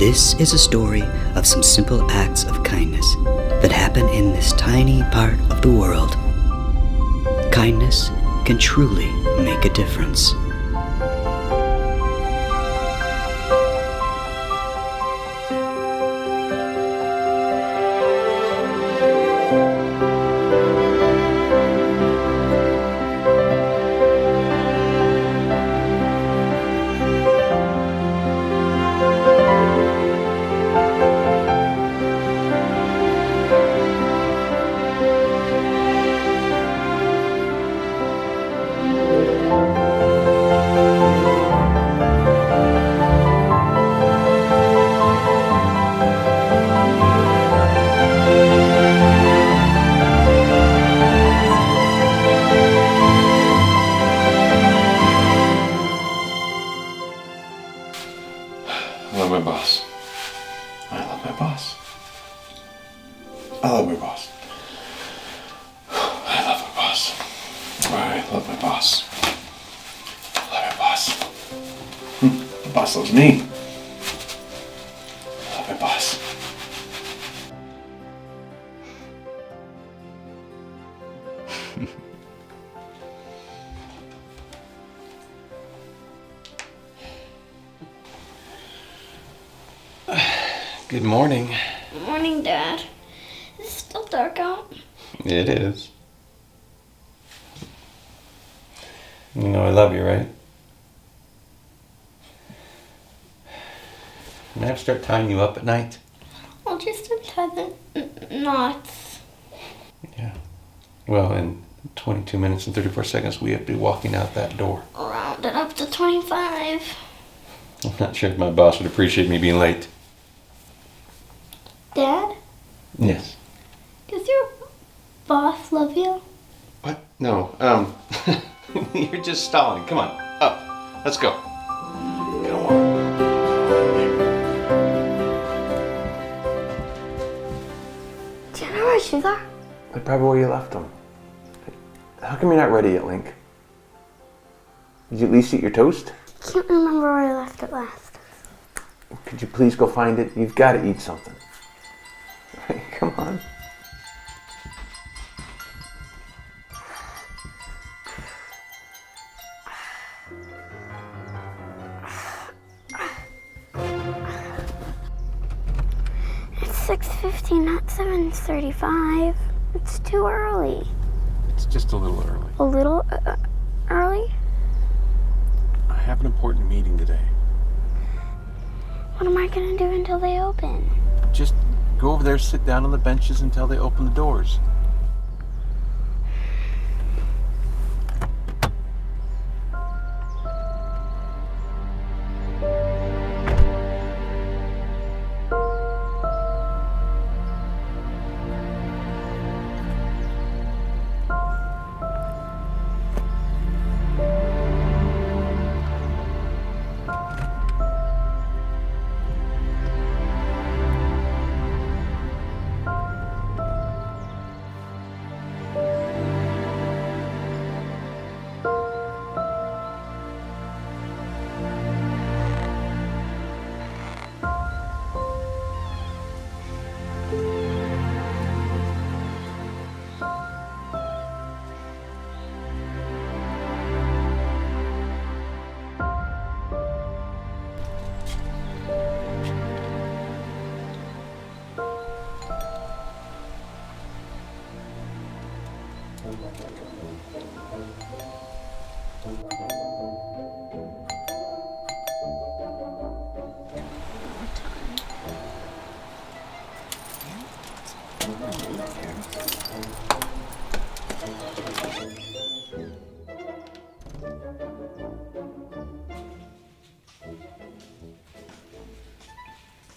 This is a story of some simple acts of kindness that happen in this tiny part of the world. Kindness can truly make a difference. I love my boss. I love my boss. I love my boss. I love my boss. I love my boss. I love my boss. The boss loves me. I love my boss. Good morning. Good morning, Dad. Is it still dark out? It is. You know I love you, right? May I start tying you up at night? I'll just untie the knots. Yeah. Well, in 22 minutes and 34 seconds, we have to be walking out that door. Round it up to 25. I'm not sure if my boss would appreciate me being late. Dad, Yes. does your boss love you? What? No. You're just stalling. Come on. Up. Let's go. Come on. Do you know where shoes are? Like probably where you left them. How come you're not ready yet, Link? Did you at least eat your toast? I can't remember where I left it last. Could you please go find it? You've got to eat something. Come on. It's 6:50, not 7:35. It's too early. It's just a little early. A little early? I have an important meeting today. What am I gonna do until they open? Just go over there, sit down on the benches until they open the doors.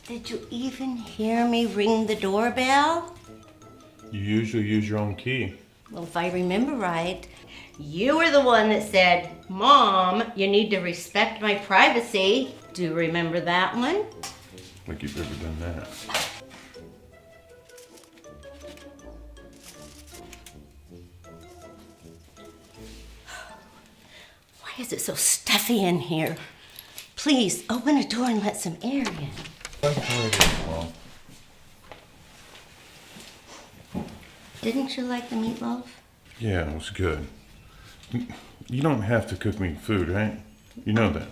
Did you even hear me ring the doorbell? You usually use your own key. Well, if I remember right, you were the one that said, "Mom, you need to respect my privacy." Do you remember that one? Like you've ever done that. Why is it so stuffy in here? Please, open a door and let some air in. Mom. Didn't you like the meatloaf? Yeah, it was good. You don't have to cook me food, right? You know that.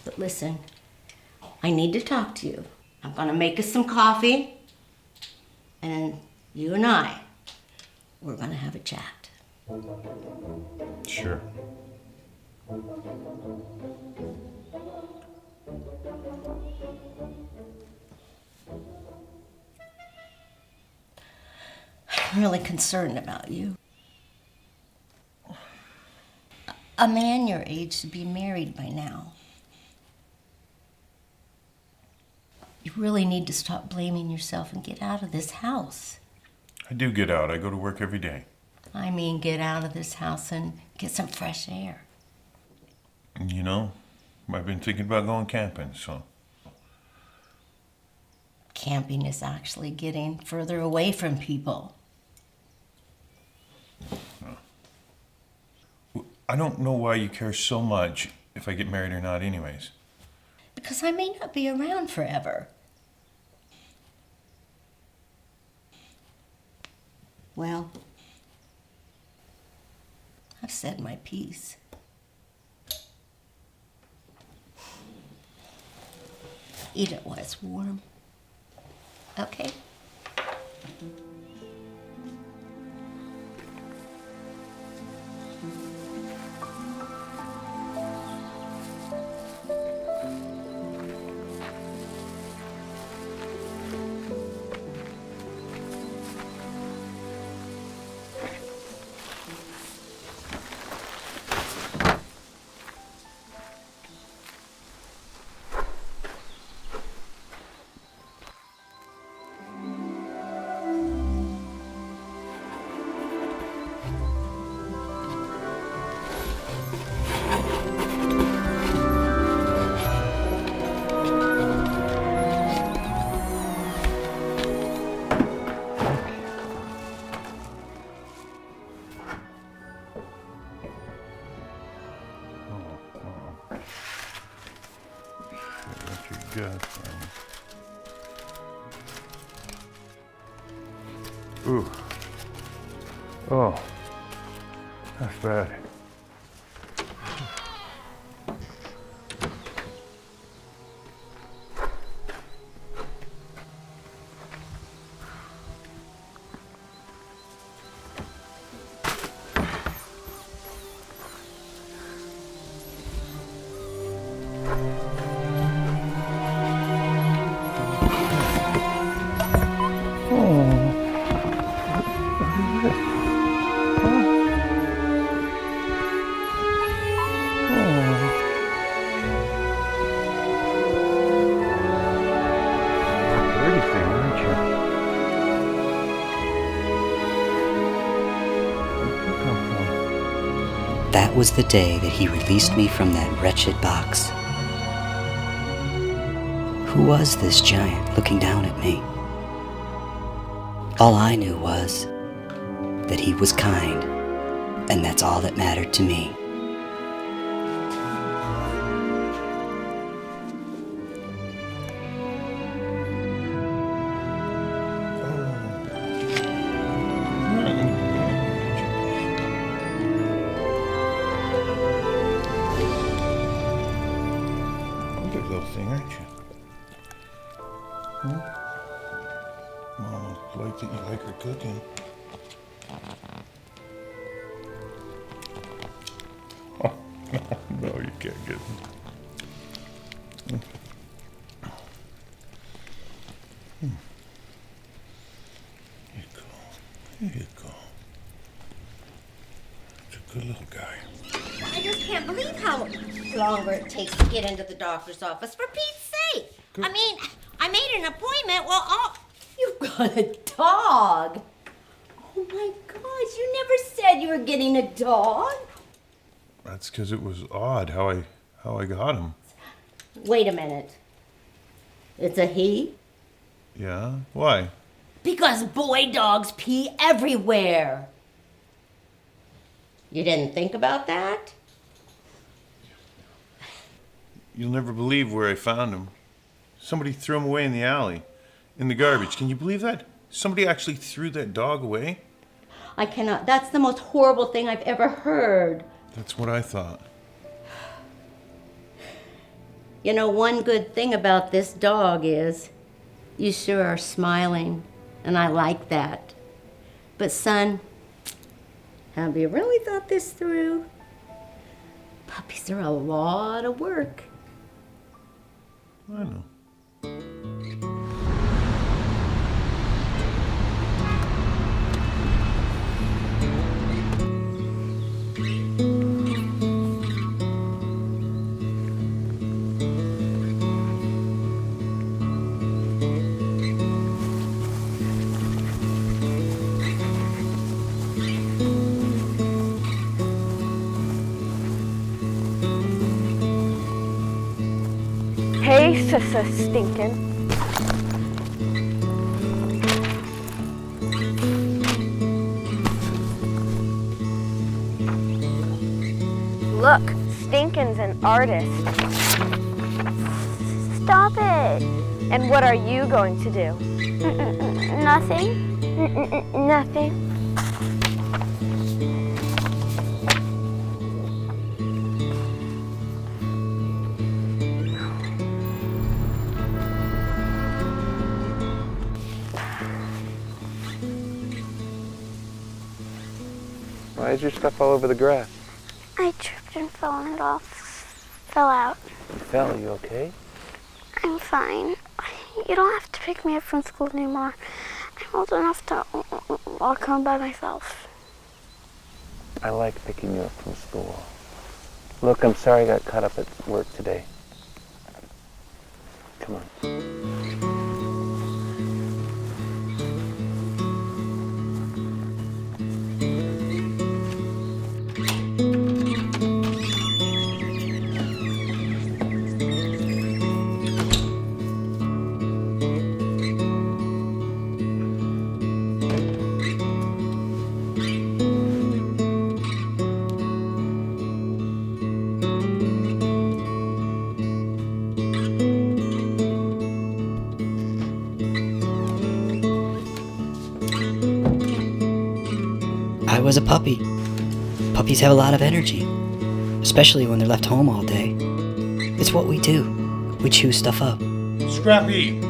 But listen, I need to talk to you. I'm gonna make us some coffee, and you and we're gonna have a chat. Sure. I'm really concerned about you. A man your age should be married by now. You really need to stop blaming yourself and get out of this house. I do get out. I go to work every day. I mean, get out of this house and get some fresh air. And you know, I've been thinking about going camping, so. Camping is actually getting further away from people. I don't know why you care so much if I get married or not anyways. Because I may not be around forever. Well, I've said my piece. Eat it while it's warm. Okay? What you got, Frank? Ooh. Oh. That's bad. Pretty thing, aren't you? Where'd you come from? That was the day that he released me from that wretched box. Who was this giant looking down at me? All I knew was that he was kind, and that's all that mattered to me. You're a little thing, aren't you? Mom liked that you like her cooking. Oh, no, you can't get me. Here you go. Here you go. It's a good little guy. I just can't believe how longer it takes to get into the doctor's office, for Pete's sake. I mean, I made an appointment. Well, you've got a dog. Oh my gosh, you never said you were getting a dog. That's because it was odd how I got him. Wait a minute. It's a he? Yeah? Why? Because boy dogs pee everywhere. You didn't think about that? You'll never believe where I found him. Somebody threw him away in the alley, in the garbage. Can you believe that? Somebody actually threw that dog away? I cannot. That's the most horrible thing I've ever heard. That's what I thought. You know, one good thing about this dog is you sure are smiling, and I like that. But son, have you really thought this through? Puppies are a lot of work. I know. Hey, Sissa Stinkin'. Look, Stinkin's an artist. Stop it. And what are you going to do? Nothing. Nothing. Why is your stuff all over the grass? I tripped and fell and it all fell out. You fell, you okay? I'm fine. You don't have to pick me up from school anymore. I'm old enough to walk home by myself. I like picking you up from school. Look, I'm sorry I got caught up at work today. Come on. I was a puppy. Puppies have a lot of energy, especially when they're left home all day. It's what we do. We chew stuff up. Scrappy! It's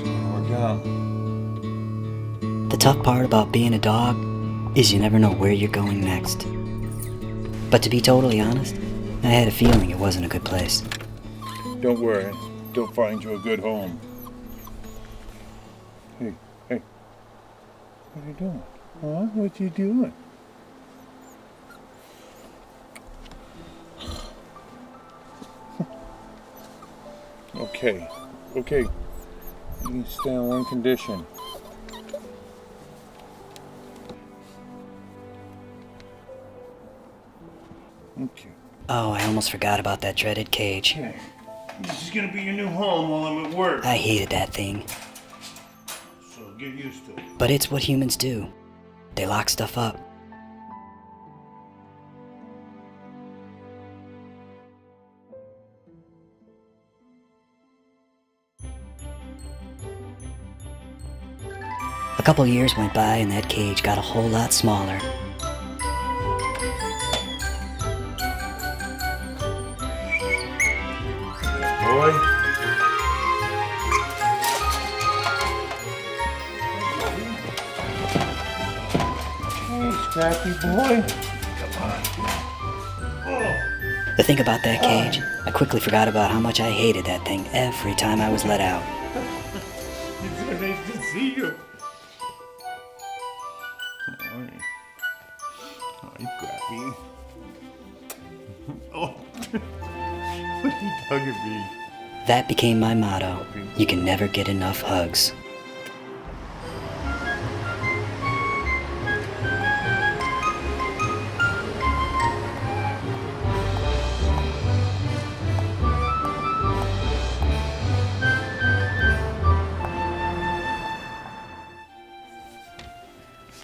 gonna work out. The tough part about being a dog is you never know where you're going next. But to be totally honest, I had a feeling it wasn't a good place. Don't worry. Don't find you a good home. Hey, hey. What are you doing? Huh? What you doing? Okay. Okay. You can stay on one condition. Okay. Oh, I almost forgot about that dreaded cage. Okay. This is gonna be your new home while I'm at work. I hated that thing. So get used to it. But it's what humans do. They lock stuff up. A couple years went by and that cage got a whole lot smaller. Boy. Hey, Scrappy boy. The thing about that cage, I quickly forgot about how much I hated that thing every time I was let out. It's so nice to see you. Hi. Hi, Scrappy. Oh. What are you tugging me? That became my motto. You can never get enough hugs.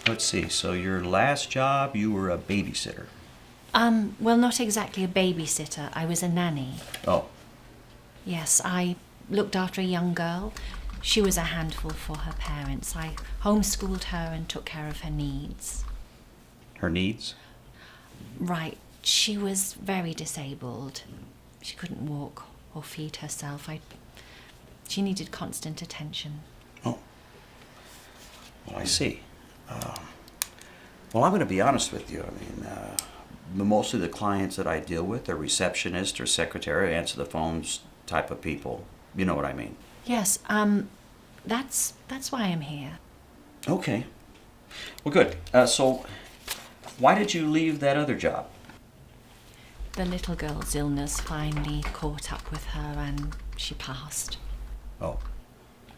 Let's see, so your last job, you were a babysitter. Well, not exactly a babysitter. I was a nanny. Oh, Yes, I looked after a young girl. She was a handful for her parents. I homeschooled her and took care of her needs. her needs? Right. She was very disabled. She couldn't walk or feed herself. She needed constant attention. Oh. Well, I see. Well, I'm going to be honest with you. I mean, most of the clients that I deal with are receptionists or secretary, answer the phones type of people. You know what I mean? Yes, that's why I'm here. Okay. Well, good. So, why did you leave that other job? The little girl's illness finally caught up with her and she passed. Oh.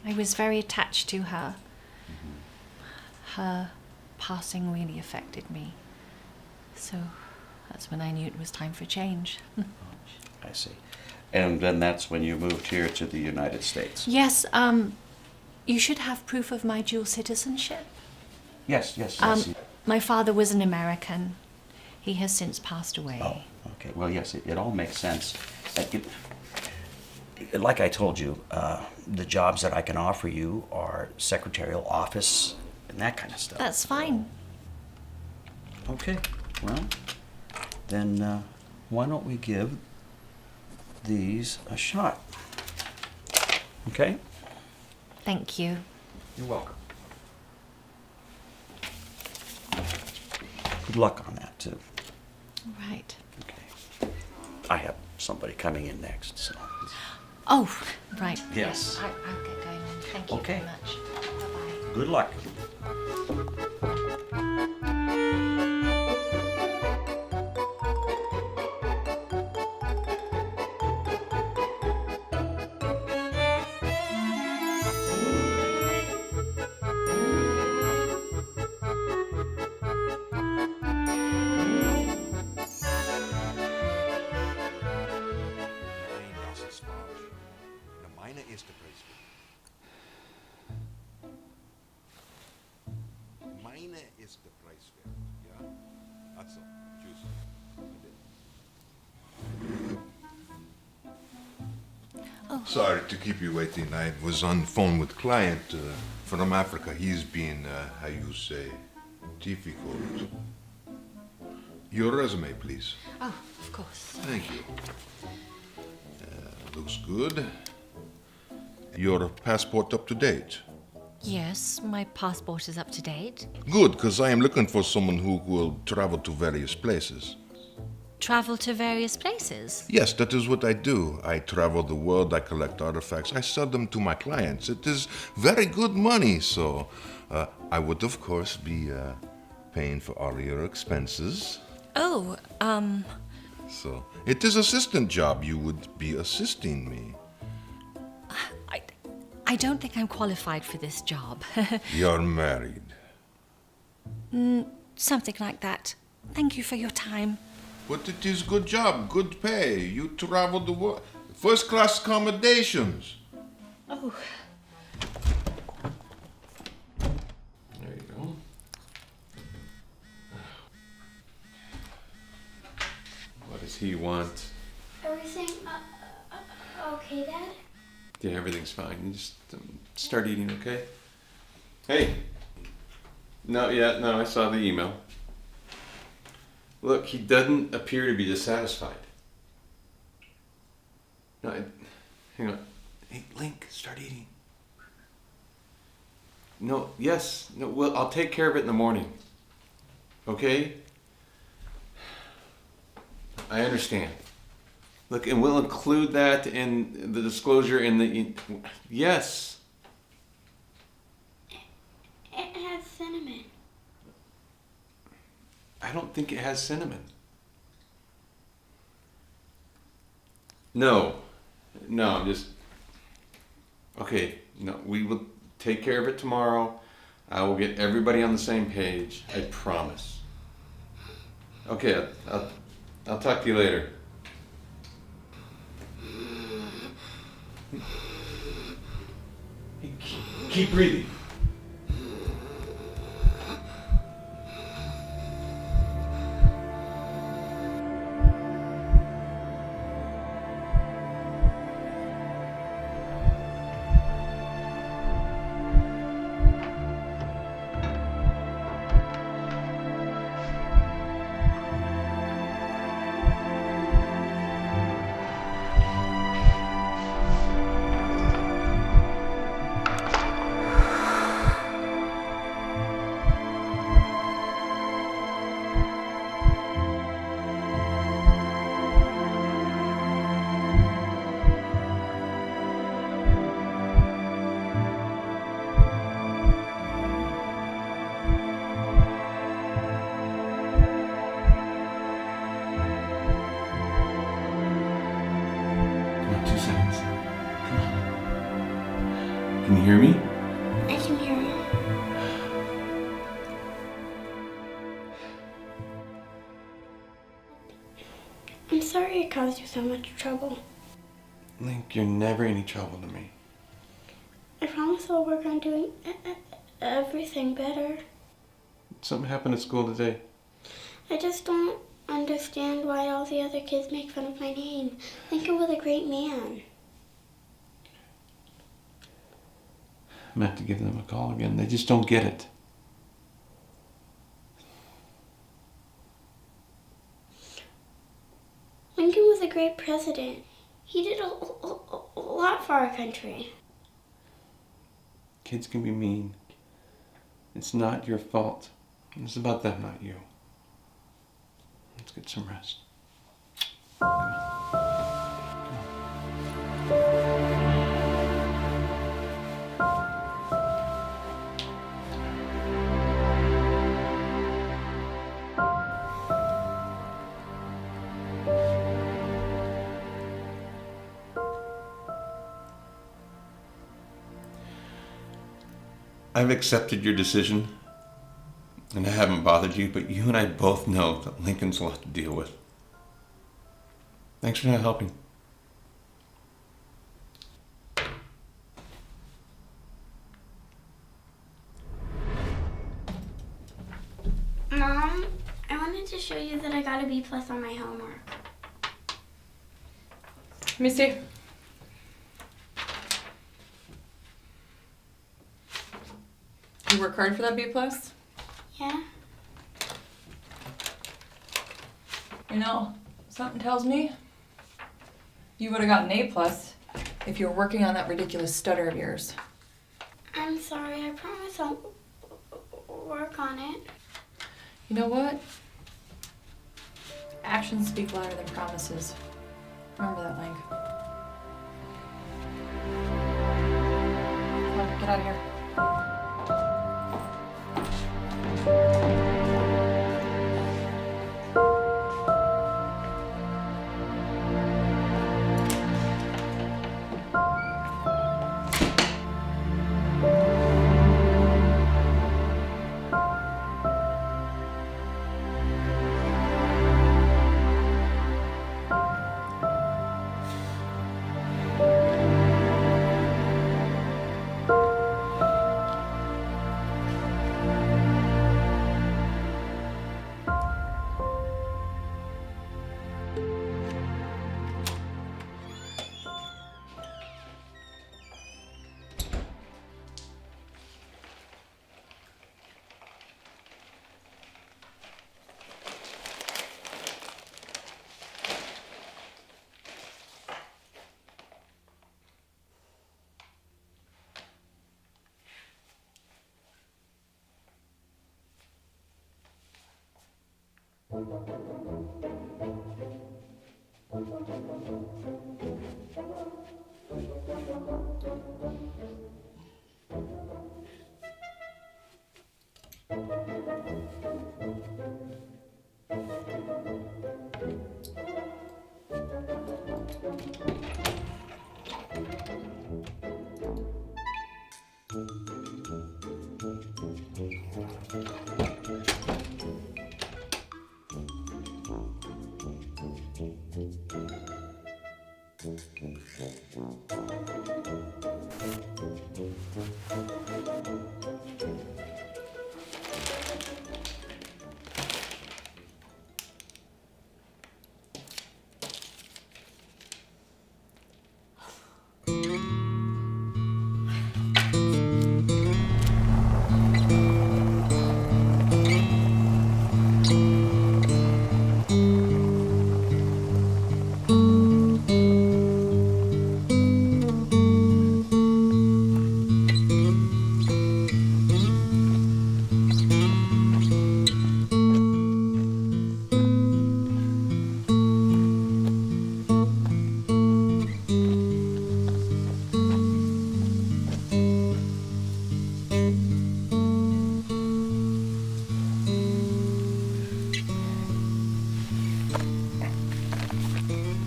I was very attached to her. Her passing really affected me. So that's when I knew it was time for change. I see. And then that's when you moved here to the United States? Yes, you should have proof of my dual citizenship. Yes. My father was an American. He has since passed away. Oh, okay. Well, yes, it all makes sense. Like I told you, the jobs that I can offer you are secretarial office and that kind of stuff. That's fine. Okay. Well, then why don't we give these a shot? Okay? Thank you. You're welcome. Good luck on that, too. Right. Okay. I have somebody coming in next, so. Oh, right. Yes. I'll get going then. Thank you Okay. very much. Bye-bye. Good luck. Meine erste Preiswert. Meine erste Preiswert, ja? Also, tschüss. Sorry to keep you waiting. I was on the phone with a client from Africa. He's been, how you say, difficult. Your resume, please. Oh, of course. Thank you. Looks good. Your passport up to date? Yes, my passport is up to date. Good, because I am looking for someone who will travel to various places. Travel to various places? Yes, that is what I do. I travel the world, I collect artifacts, I sell them to my clients. It is very good money, so I would, of course, be paying for all your expenses. Oh, So, it is assistant job. You would be assisting me. I don't think I'm qualified for this job. You're married. Something like that. Thank you for your time. But it is good job, good pay. You travel the world. First class accommodations. Oh. There you go. What does he want? Everything okay, Dad? Yeah, everything's fine. You just start eating, okay? Hey. No, I saw the email. Look, he doesn't appear to be dissatisfied. No, hang on. Hey, Link, start eating. No, well, I'll take care of it in the morning. Okay? I understand. Look, and we'll include that in the disclosure in the... Yes. It has cinnamon. I don't think it has cinnamon. No, I'm just... Okay, no, we will take care of it tomorrow. I will get everybody on the same page. I promise. Okay, I'll talk to you later. Hey, keep breathing. Can you hear me? I can hear you. I'm sorry I caused you so much trouble. Link, you're never any trouble to me. I promise I'll work on doing everything better. Something happened at school today. I just don't understand why all the other kids make fun of my name. Lincoln was a great man. I'm gonna have to give them a call again. They just don't get it. Lincoln was a great president. He did a lot for our country. Kids can be mean. It's not your fault. It's about them, not you. Let's get some rest. Come on. I've accepted your decision, and I haven't bothered you, but you and I both know that Lincoln's a lot to deal with. Thanks for not helping. Mom, I wanted to show you that I got a B+ on my homework. Let me see. You work hard for that B+? Yeah? You know, something tells me you would have gotten an A+ if you were working on that ridiculous stutter of yours. I'm sorry, I promise I'll work on it. You know what? Actions speak louder than promises. Remember that, Link. Come on, get out of here.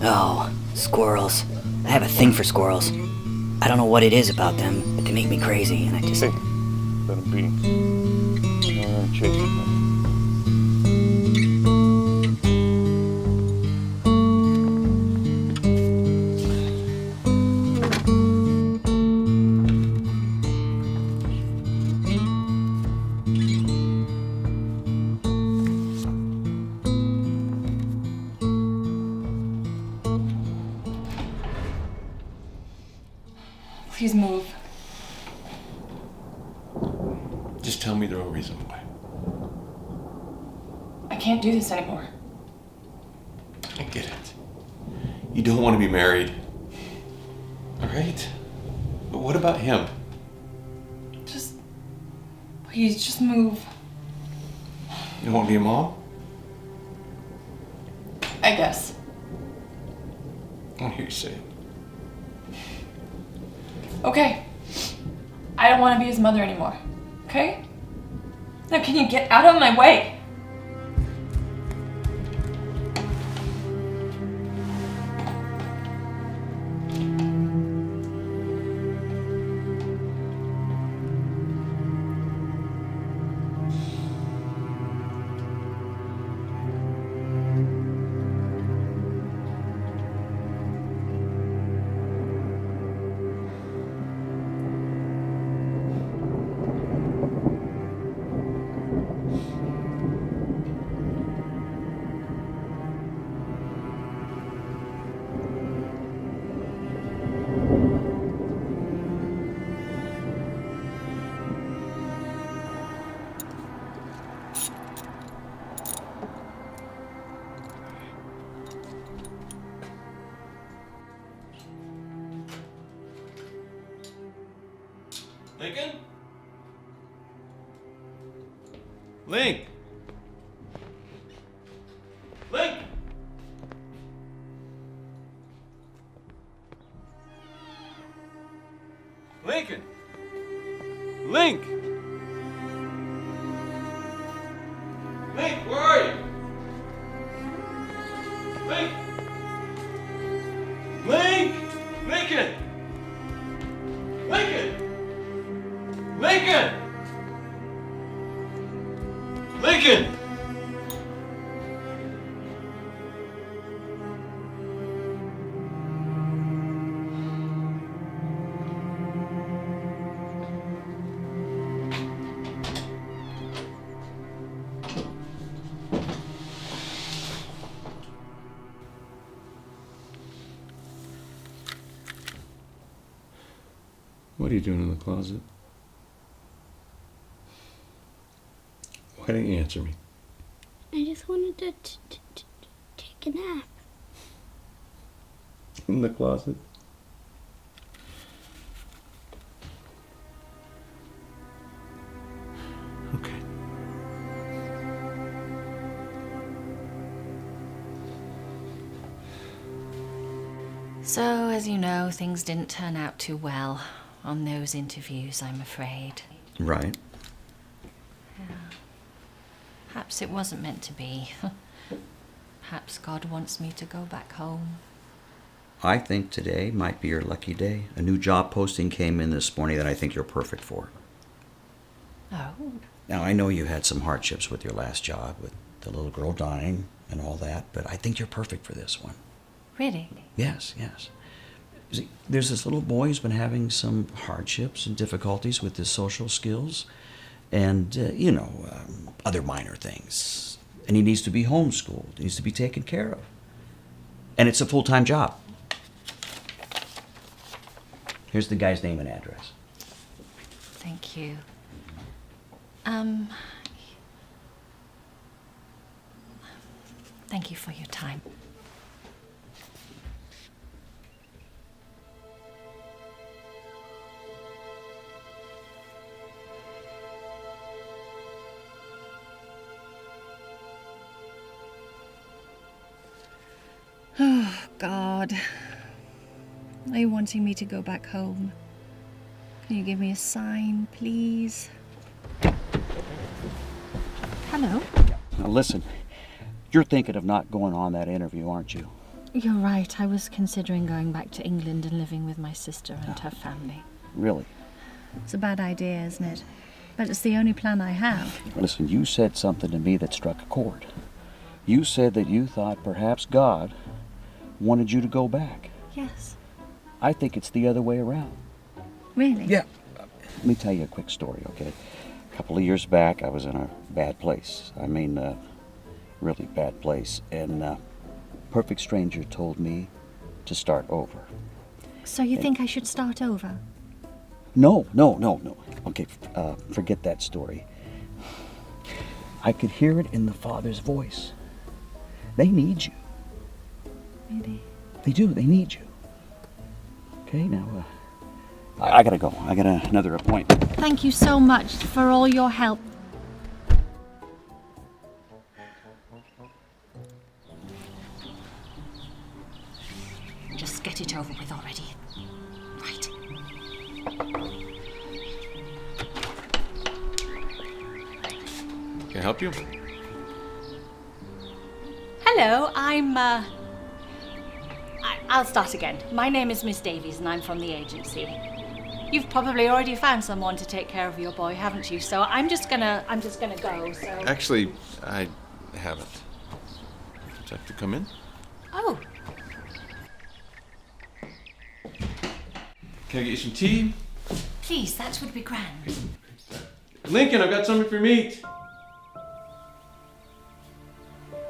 Oh, squirrels. I have a thing for squirrels. I don't know what it is about them, but they make me crazy, and I just... Hey, let him be. Don't let him chase it, man. Please move. Just tell me the real reason why. I can't do this anymore. I get it. You don't want to be married. All right? But what about him? Just, please, just move. You don't want to be a mom? I guess. I don't hear you say it. Okay. I don't want to be his mother anymore. Okay? Now can you get out of my way? Lincoln? Link! Link! Lincoln! Link! Link, where are you? Link! Link! Lincoln! Lincoln! Lincoln! Lincoln! What are you doing in the closet? Why didn't you answer me? I just wanted to take a nap. In the closet? Okay. So, as you know, things didn't turn out too well on those interviews, I'm afraid. Right. Perhaps it wasn't meant to be. Perhaps God wants me to go back home. I think today might be your lucky day. A new job posting came in this morning that I think you're perfect for. Oh. Now, I know you had some hardships with your last job, with the little girl dying and all that, but I think you're perfect for this one. Really? Yes, yes. See, there's this little boy who's been having some hardships and difficulties with his social skills and, other minor things. And he needs to be homeschooled. He needs to be taken care of. And it's a full-time job. Here's the guy's name and address. Thank you. Thank you for your time. Oh, God. Are you wanting me to go back home? Can you give me a sign, please? Hello? Now listen, you're thinking of not going on that interview, aren't you? You're right. I was considering going back to England and living with my sister and her family. Really? It's a bad idea, isn't it? But it's the only plan I have. Listen, you said something to me that struck a chord. You said that you thought perhaps God wanted you to go back. Yes. I think it's the other way around. Really? Yeah. Let me tell you a quick story, okay? A couple of years back, I was in a bad place. I mean, really bad place. And a perfect stranger told me to start over. So you think I should start over? No. Okay, forget that story. I could hear it in the Father's voice. They need you. Really? They do. They need you. Okay, now, I gotta go. I got another appointment. Thank you so much for all your help. Just get it over with already. Right. Can I help you? Hello, I'll start again. My name is Miss Davies and I'm from the agency. You've probably already found someone to take care of your boy, haven't you? So I'm just gonna go, so... Actually, I haven't. Would you like to come in? Oh, Can I get you some tea? please, that would be grand. Lincoln, I've got something for your meat.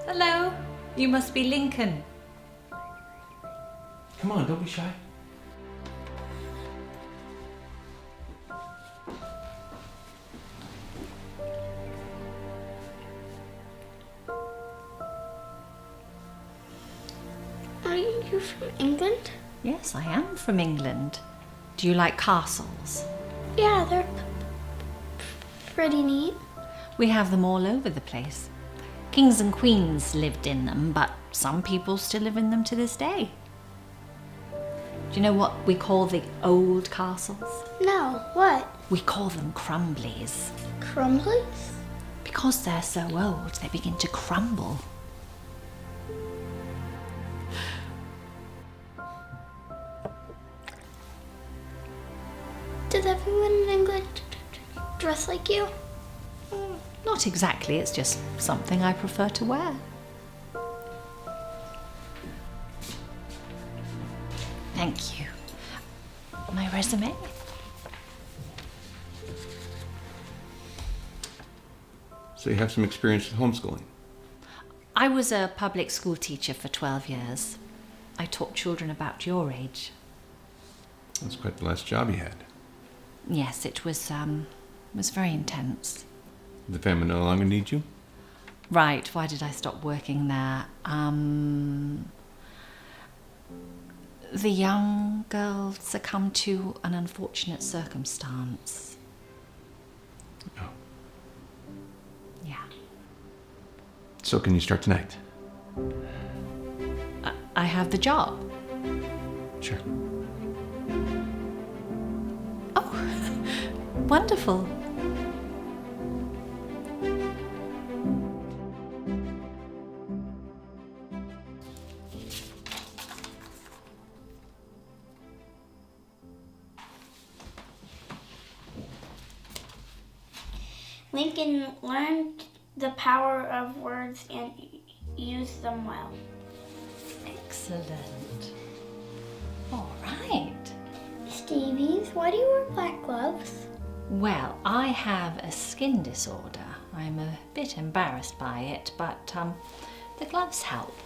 Hello, you must be Lincoln. Come on, don't be shy. Are you from England? Yes, I am from England. Do you like castles? Yeah, they're pretty neat. We have them all over the place. Kings and queens lived in them, but some people still live in them to this day. Do you know what we call the old castles? No, what? We call them crumblies. Crumblies? Because they're so old, they begin to crumble. Does everyone in England dress like you? Not exactly, it's just something I prefer to wear. Thank you. My resume? So you have some experience with homeschooling. I was a public school teacher for 12 years. I taught children about your age. That's quite the last job you had. Yes, it was very intense. The family no longer needs you? Right, why did I stop working there? The young girl succumbed to an unfortunate circumstance. Oh. Yeah. So can you start tonight? I have the job. Sure. Oh, wonderful. Lincoln learned the power of words and used them well. Excellent. All right. Davies, why do you wear black gloves? Well, I have a skin disorder. I'm a bit embarrassed by it, but the gloves help.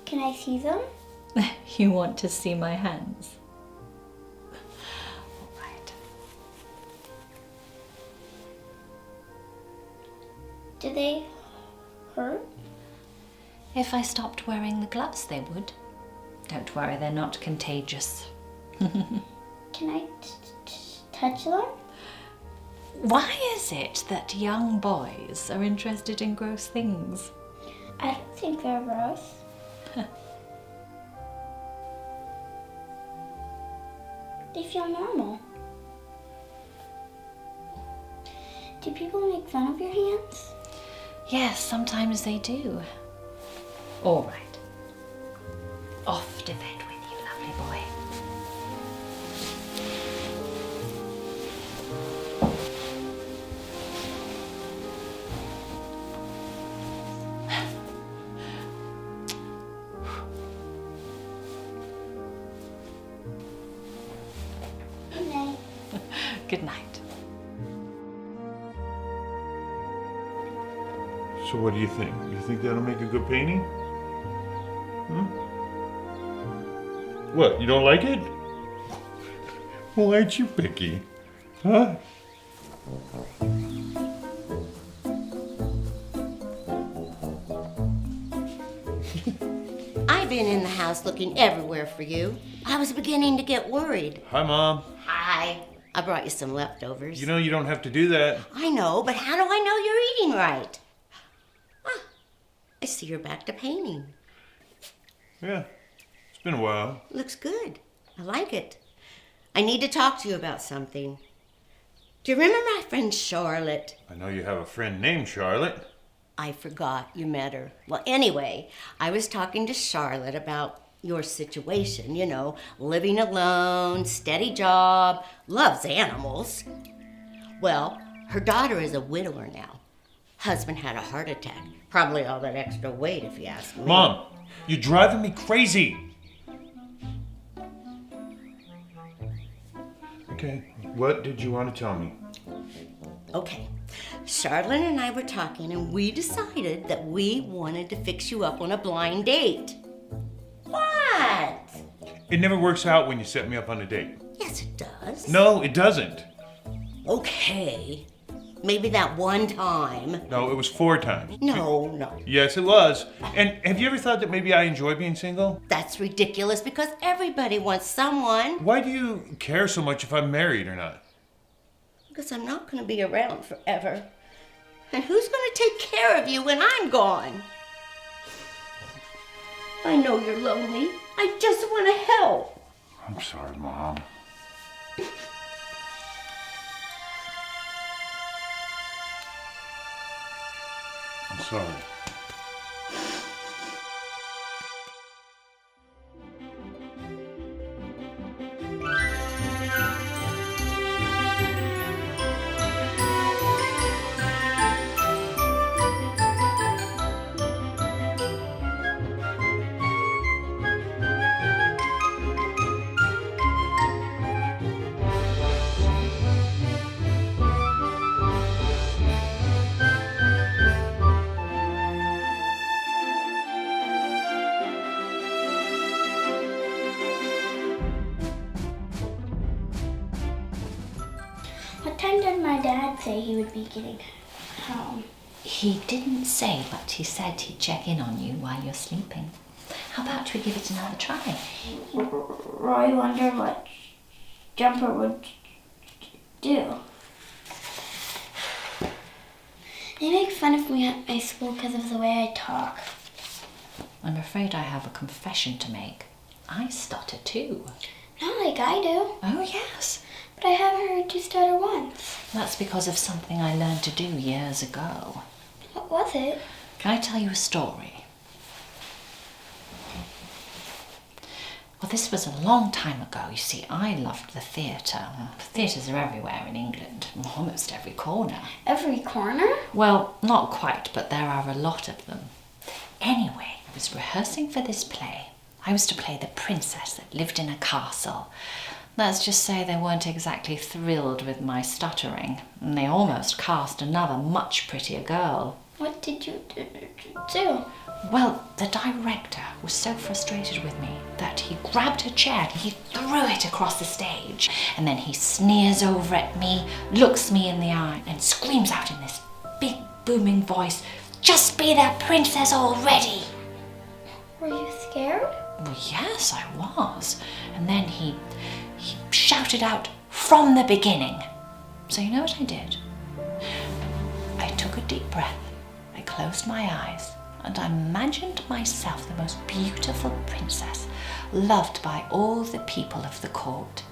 Can I see them? You want to see my hands? All right. Do they hurt? If I stopped wearing the gloves, they would. Don't worry, they're not contagious. Can I touch them? Why is it that young boys are interested in gross things? I don't think they're gross. They feel normal. Do people make fun of your hands? Yes, sometimes they do. All right. off to bed with you, lovely boy. Good night. Good night. So what do you think? You think that'll make a good painting? What, you don't like it? Well, aren't you picky? Huh? I've been in the house looking everywhere for you. I was beginning to get worried. Hi, Mom. Hi. I brought you some leftovers. You know you don't have to do that. I know, but how do I know you're eating right? Ah, I see you're back to painting. Yeah, it's been a while. Looks good. I like it. I need to talk to you about something. Do you remember my friend Charlotte? I know you have a friend named Charlotte. I forgot you met her. Well, anyway, I was talking to Charlotte about your situation, you know, living alone, steady job, loves animals. Well, her daughter is a widower now. Husband had a heart attack. Probably all that extra weight, if you ask me. Mom, you're driving me crazy. Okay, what did you want to tell me? Okay. Charlotte and I were talking, and we decided that we wanted to fix you up on a blind date. What? It never works out when you set me up on a date. Yes, it does. No, it doesn't. Okay. Maybe that one time. No, it was 4 times. No. Yes, it was. And have you ever thought that maybe I enjoy being single? That's ridiculous because everybody wants someone. Why do you care so much if I'm married or not? Because I'm not going to be around forever. And who's going to take care of you when I'm gone? I know you're lonely. I just want to help. I'm sorry, Mom. I'm sorry. What time did my dad say he would be getting home? He didn't say, but he said he'd check in on you while you're sleeping. How about we give it another try? Roy wondered what Jumper would do. They make fun of me at my school because of the way I talk. I'm afraid I have a confession to make. I stutter too. Not like I do. Oh, yes. But I haven't heard you stutter once. That's because of something I learned to do years ago. What was it? Can I tell you a story? Well, this was a long time ago. You see, I loved the theatre. Theatres are everywhere in England, almost every corner. Every corner? Well, not quite, but there are a lot of them. Anyway, I was rehearsing for this play. I was to play the princess that lived in a castle. Let's just say they weren't exactly thrilled with my stuttering, and they almost cast another much prettier girl. What did you do? Well, the director was so frustrated with me that he grabbed a chair and he threw it across the stage. And then he sneers over at me, looks me in the eye, and screams out in this big booming voice, "Just be the princess already!" Were you scared? Well, yes, I was. And then he shouted out, "From the beginning." So you know what I did? I took a deep breath, I closed my eyes, and I imagined myself the most beautiful princess, loved by all the people of the court.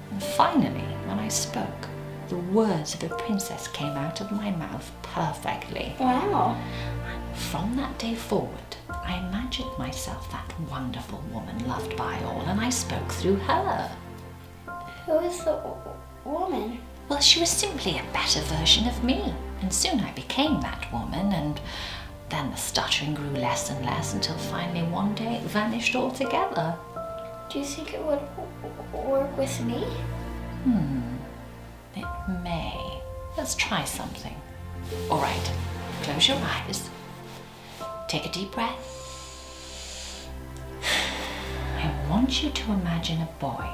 And finally, when I spoke, the words of a princess came out of my mouth perfectly. Wow. From that day forward, I imagined myself that wonderful woman loved by all, and I spoke through her. Who is the woman? Well, she was simply a better version of me, and soon I became that woman, and then the stuttering grew less and less until finally one day it vanished altogether. Do you think it would work with me? It may. Let's try something. All right, close your eyes. Take a deep breath. I want you to imagine a boy.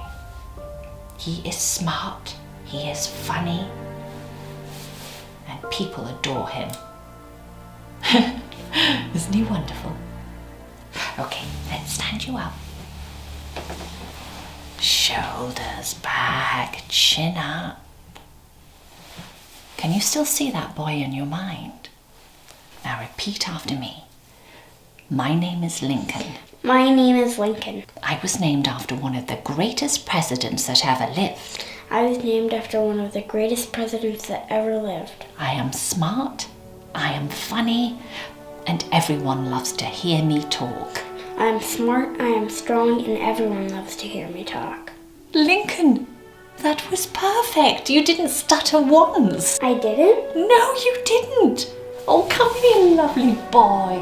He is smart, he is funny, and people adore him. Isn't he wonderful? Okay, let's stand you up. Shoulders back, chin up. Can you still see that boy in your mind? Now repeat after me. My name is Lincoln. My name is Lincoln. I was named after one of the greatest presidents that ever lived. I was named after one of the greatest presidents that ever lived. I am smart, I am funny, and everyone loves to hear me talk. I am smart, I am strong, and everyone loves to hear me talk. Lincoln, that was perfect. You didn't stutter once. I didn't? No, you didn't. Oh, come here, lovely boy.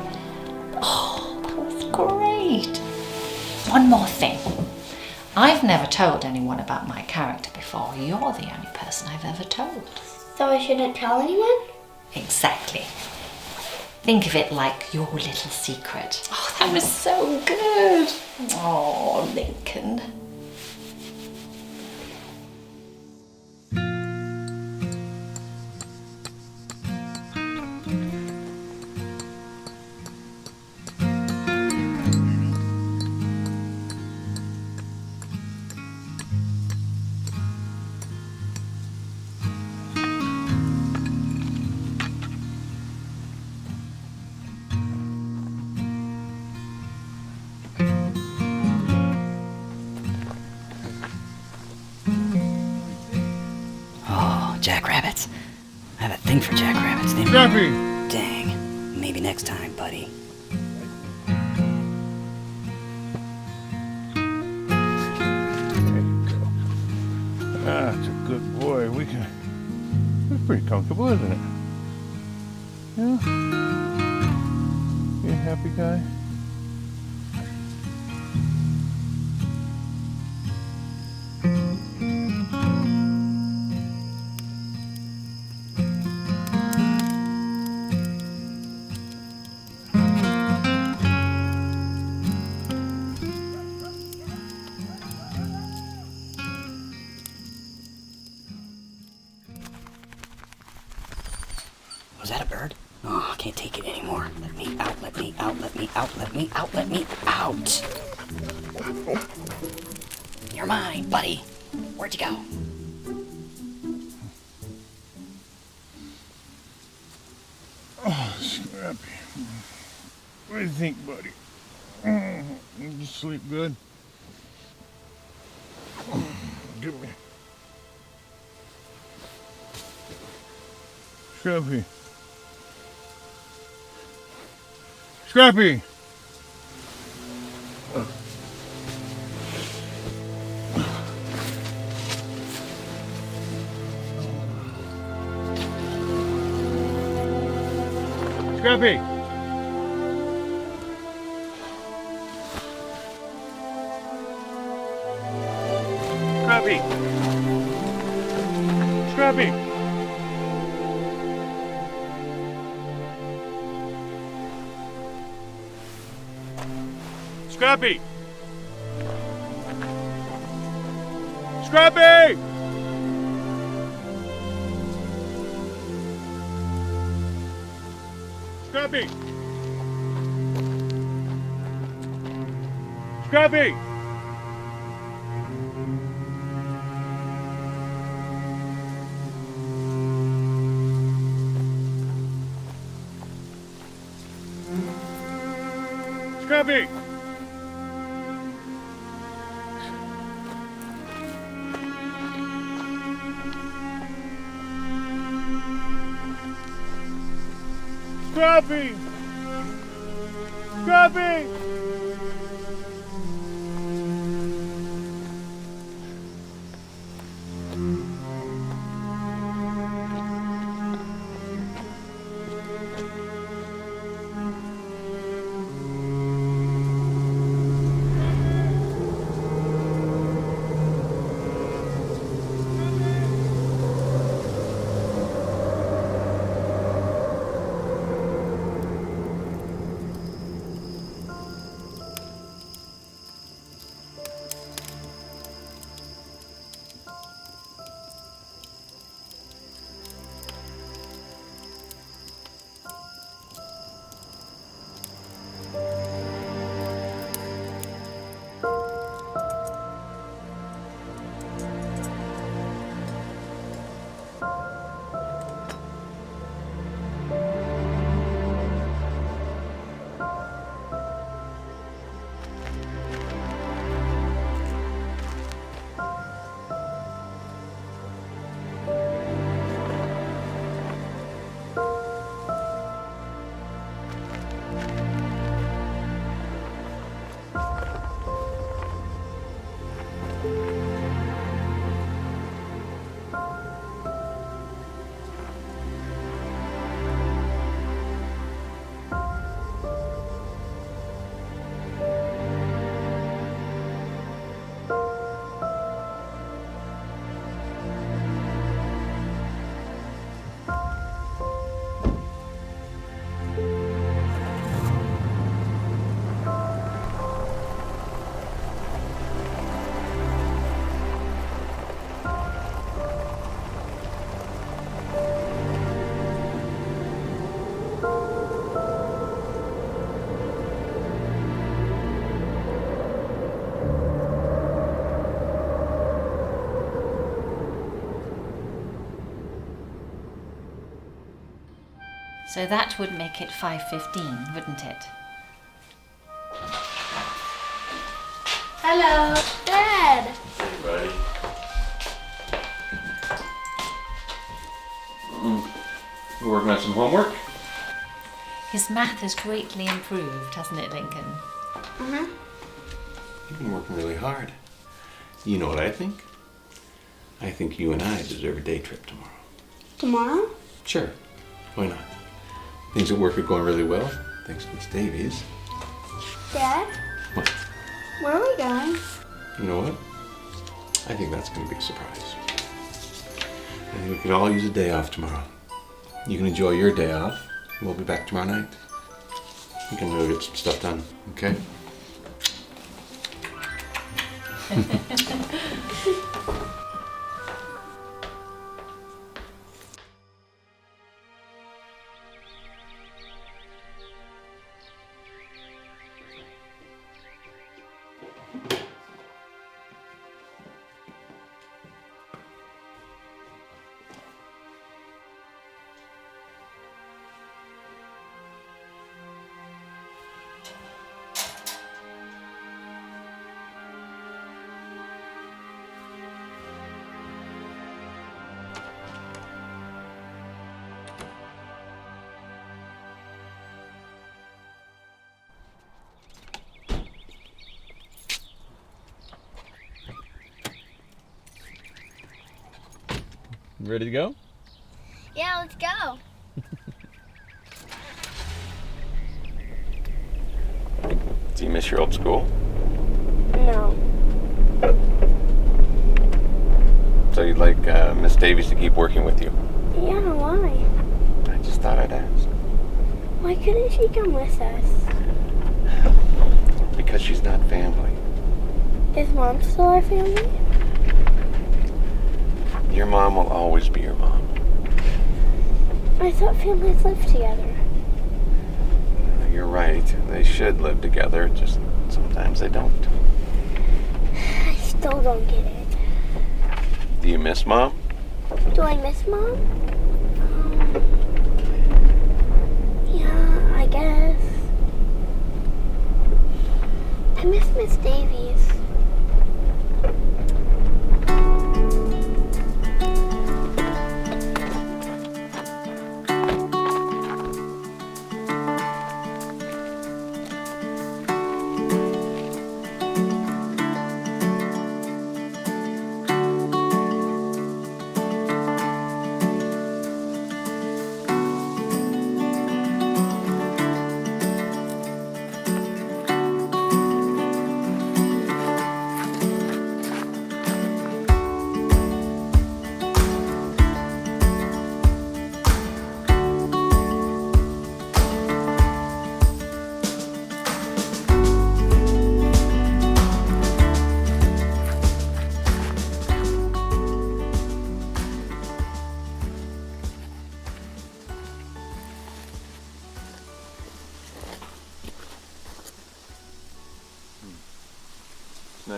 Oh, that was great. One more thing. I've never told anyone about my character before. You're the only person I've ever told. So I shouldn't tell anyone? Exactly. Think of it like your little secret. Oh, that was so good. Oh, Lincoln. Jackrabbits. I have a thing for jackrabbits. They Scrappy! Dang. Maybe next time, buddy. That's a good boy. It's pretty comfortable, isn't it? Yeah? You a happy guy? Was that a bird? Oh, I can't take it anymore. Let me out, let me out, let me out, let me out, let me out. You're mine, buddy. Where'd you go? Oh, Scrappy. What do you think, buddy? You just sleep good? Give me. Scrappy. Scrappy! Scrappy! Scrappy! Scrappy! Scrappy! Scrappy! Scrappy! Scrappy! Scrappy! Scrappy! Scruffy! So that would make it 5:15, wouldn't it? Hello, Dad. Hey, buddy. You working on some homework? His math has greatly improved, hasn't it, Lincoln? Mhm. You've been working really hard. You know what I think? I think you and I deserve a day trip tomorrow. Tomorrow? Sure. Why not? Things at work are going really well, thanks to Miss Davies. Dad, What? where are we going? You know what? I think that's going to be a surprise. I think we could all use a day off tomorrow. You can enjoy your day off. We'll be back tomorrow night. We can really get some stuff done, okay? Ready to go? Yeah, let's go. Do you miss your old school? No. So you'd like Miss Davies to keep working with you? Yeah, why? I just thought I'd ask. Why couldn't she come with us? Because she's not family. Is Mom still our family? Your mom will always be your mom. I thought families lived together. You're right. They should live together, just sometimes they don't. I still don't get it. Do you miss Mom? Do I miss Mom? Yeah, I guess. I miss Miss Davies.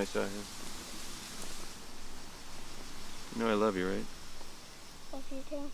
nice out here. You know I love you, right? Love you too.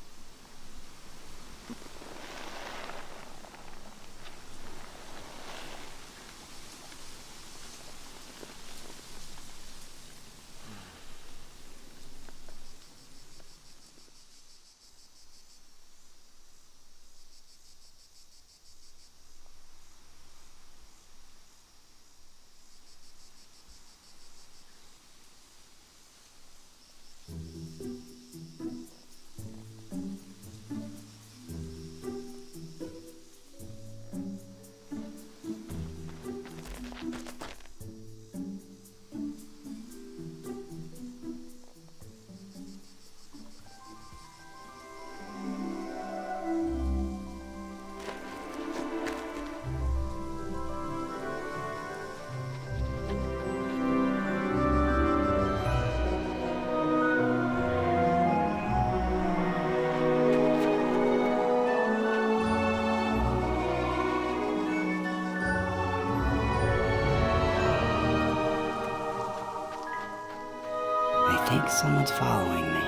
I think someone's following me.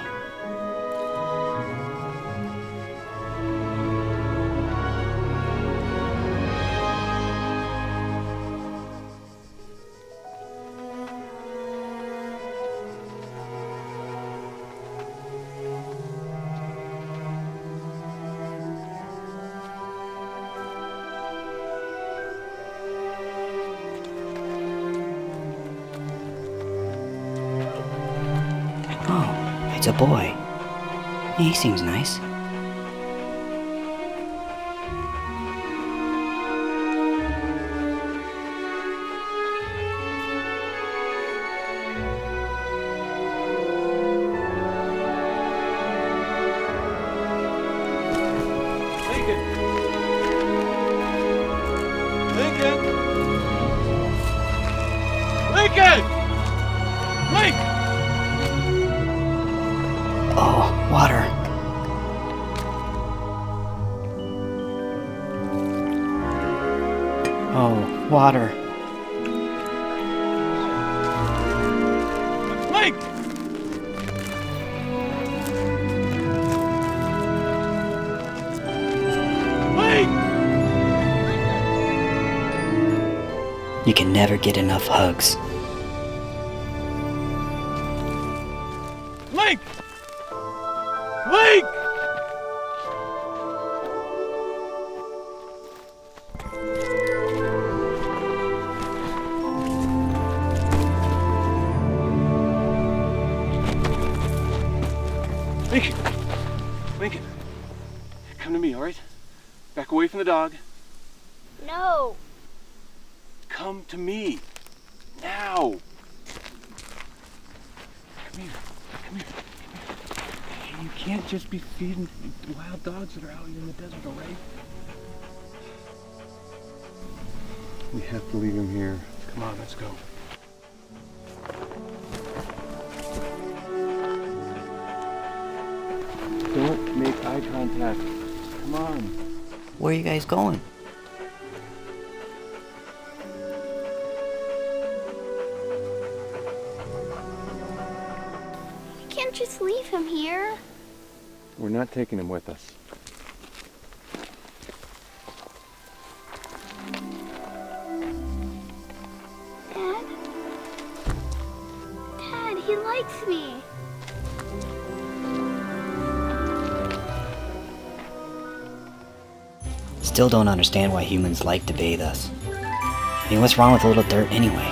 Oh, it's a boy. He seems nice. Lincoln! Lincoln! Lincoln! Link! Oh, water. Oh, water. Link! Link! You can never get enough hugs. Link! Link! Lincoln! Lincoln! Come to me, alright? Back away from the dog. No. Come to me. Now! Come here. Come here. Hey, you can't just be feeding wild dogs that are out here in the desert, alright? We have to leave him here. Come on, let's go. Don't make eye contact. Come on. Where are you guys going? You can't just leave him here. We're not taking him with us. Dad? Dad, he likes me. Still don't understand why humans like to bathe us. I mean, what's wrong with a little dirt anyway?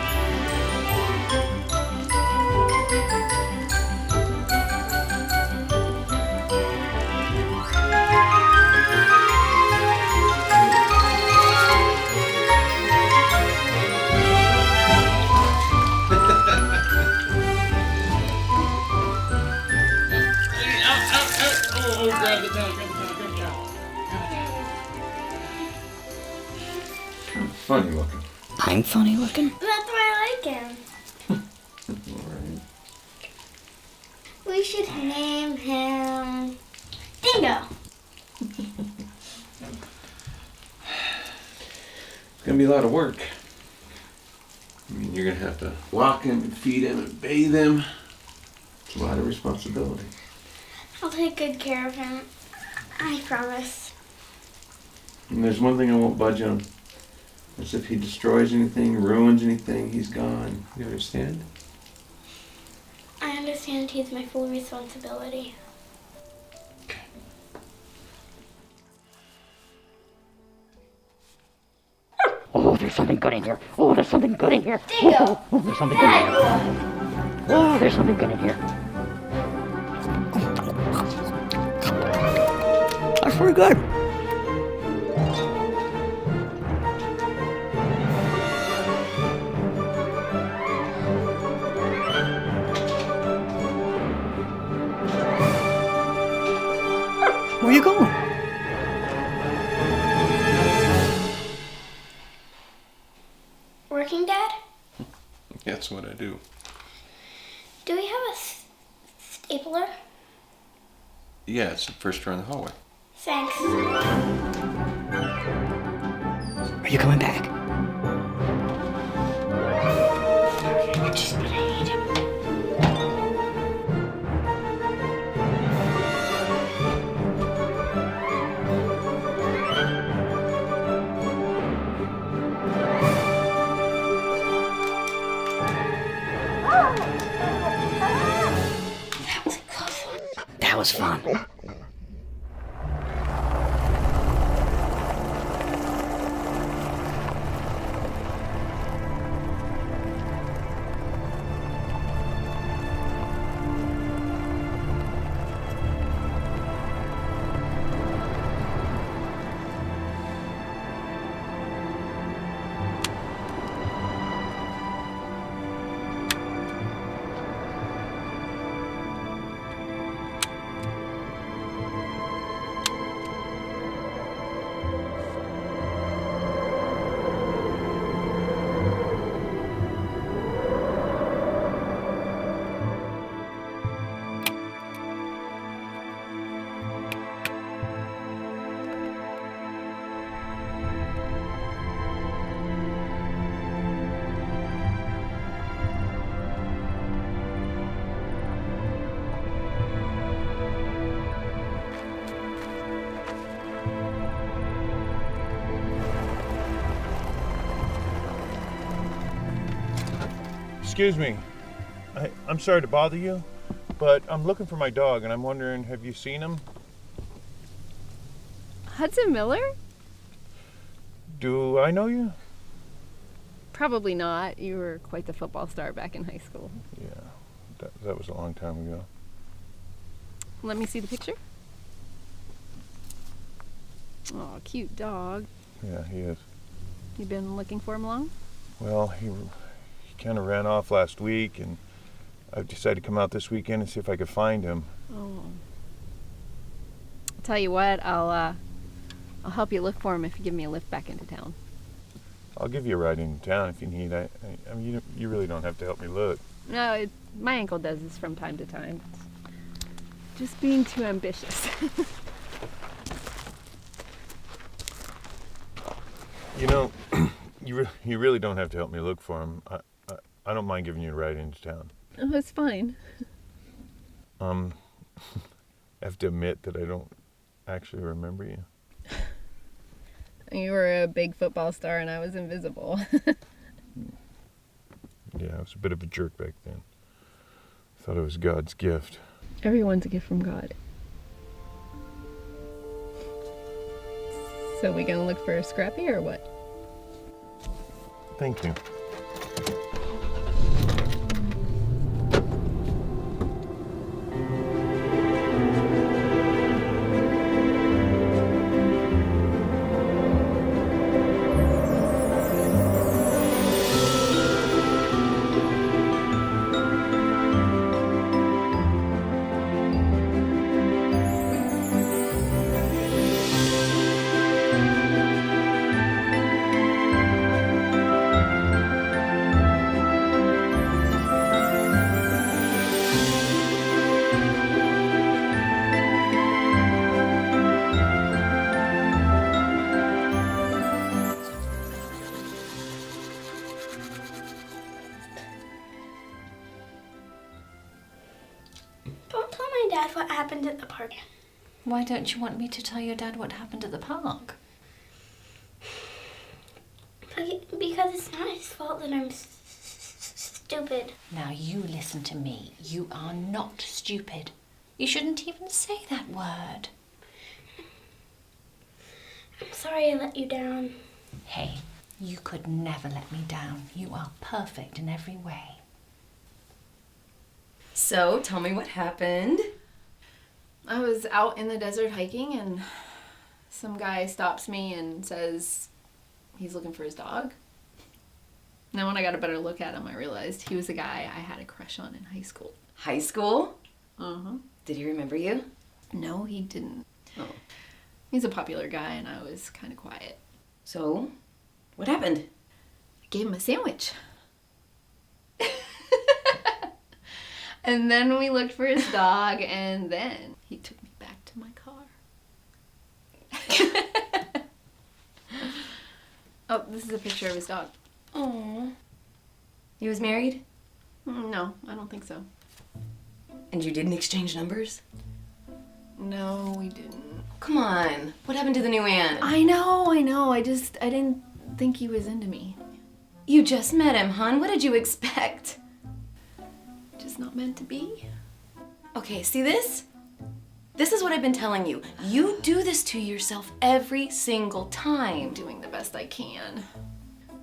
Grab the towel, grab the towel, grab the towel. Funny looking. I'm funny looking? That's why I like him. We should name him Dingo. It's gonna be a lot of work. I mean, You're gonna have to walk him and feed him and bathe him. It's a lot of responsibility. I'll take good care of him. I promise. And there's one thing I won't budge on. That's if he destroys anything, ruins anything, he's gone. You understand? I understand he's my full responsibility. Oh, there's something good in here. Oh, there's something good in here. Dingo! Oh, there's something good in here. Oh, there's something good in here. That's pretty good. Where you going? Working, Dad? That's what I do. Do we have a stapler? Yeah, it's the first door in the hallway. Thanks. Are you coming back? Just what I need. That was a close one. That was fun. Excuse me. I'm sorry to bother you, but I'm looking for my dog, and I'm wondering, have you seen him? Hudson Miller? Do I know you? Probably not. You were quite the football star back in high school. Yeah, that was a long time ago. Let me see the picture. Oh, cute dog. Yeah, he is. You been looking for him long? Well, he kind of ran off last week, and I decided to come out this weekend and see if I could find him. Oh. I'll tell you what, I'll help you look for him if you give me a lift back into town. I'll give you a ride into town if you need. I mean, you really don't have to help me look. No, my ankle does this from time to time. Just being too ambitious. You know, you really don't have to help me look for him. I don't mind giving you a ride into town. Oh, it's fine. I have to admit that I don't actually remember you. You were a big football star and I was invisible. Yeah, I was a bit of a jerk back then. Thought it was God's gift. Everyone's a gift from God. So we gonna look for Scrappy or what? Thank you. Don't tell my dad what happened at the park. Why don't you want me to tell your dad what happened at the park? Because it's not his fault that I'm stupid. Now you listen to me. You are not stupid. You shouldn't even say that word. I'm sorry I let you down. Hey, you could never let me down. You are perfect in every way. So, tell me what happened. I was out in the desert hiking and some guy stops me and says he's looking for his dog. Now when I got a better look at him, I realized he was a guy I had a crush on in high school. High school? Uh-huh. Did he remember you? No, he didn't. Oh. He's a popular guy and I was kind of quiet. So, what happened? I gave him a sandwich. And then we looked for his dog, and then he took me back to my car. Oh, this is a picture of his dog. Oh. He was married? No, I don't think so. And you didn't exchange numbers? No, we didn't. Come on. What happened to the new Anne? I know. I didn't think he was into me. You just met him, hon. What did you expect? Just not meant to be. Okay, see this? This is what I've been telling you. You do this to yourself every single time. I'm doing the best I can.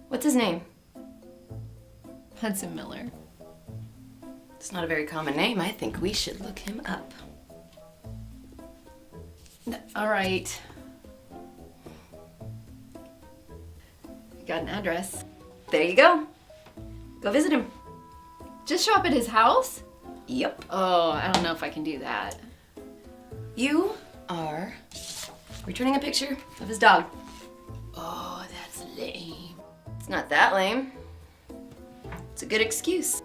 What's his name? Hudson Miller. It's not a very common name. I think we should look him up. All right. I got an address. There you go. Go visit him. Just show up at his house? Yep. Oh, I don't know if I can do that. You are returning a picture of his dog. Oh, that's lame. It's not that lame. It's a good excuse.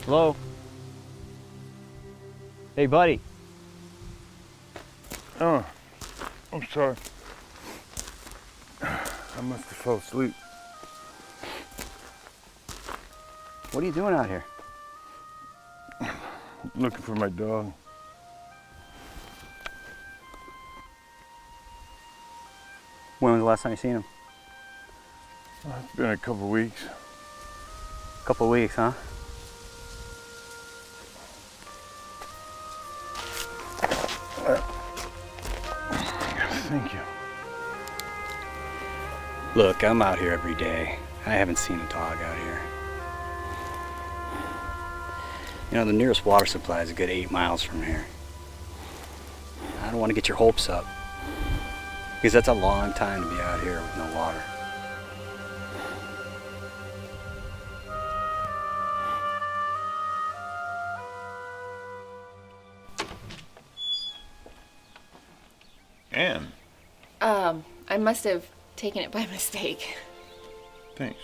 Hello? Hey, buddy. Oh, I'm sorry. I must have fell asleep. What are you doing out here? Looking for my dog. When was the last time you seen him? It's been a couple weeks. Couple weeks, huh? Thank you. Look, I'm out here every day. I haven't seen a dog out here. You know, the nearest water supply is a good 8 miles from here. I don't want to get your hopes up, because that's a long time to be out here with no water. Anne. I must have taken it by mistake. Thanks.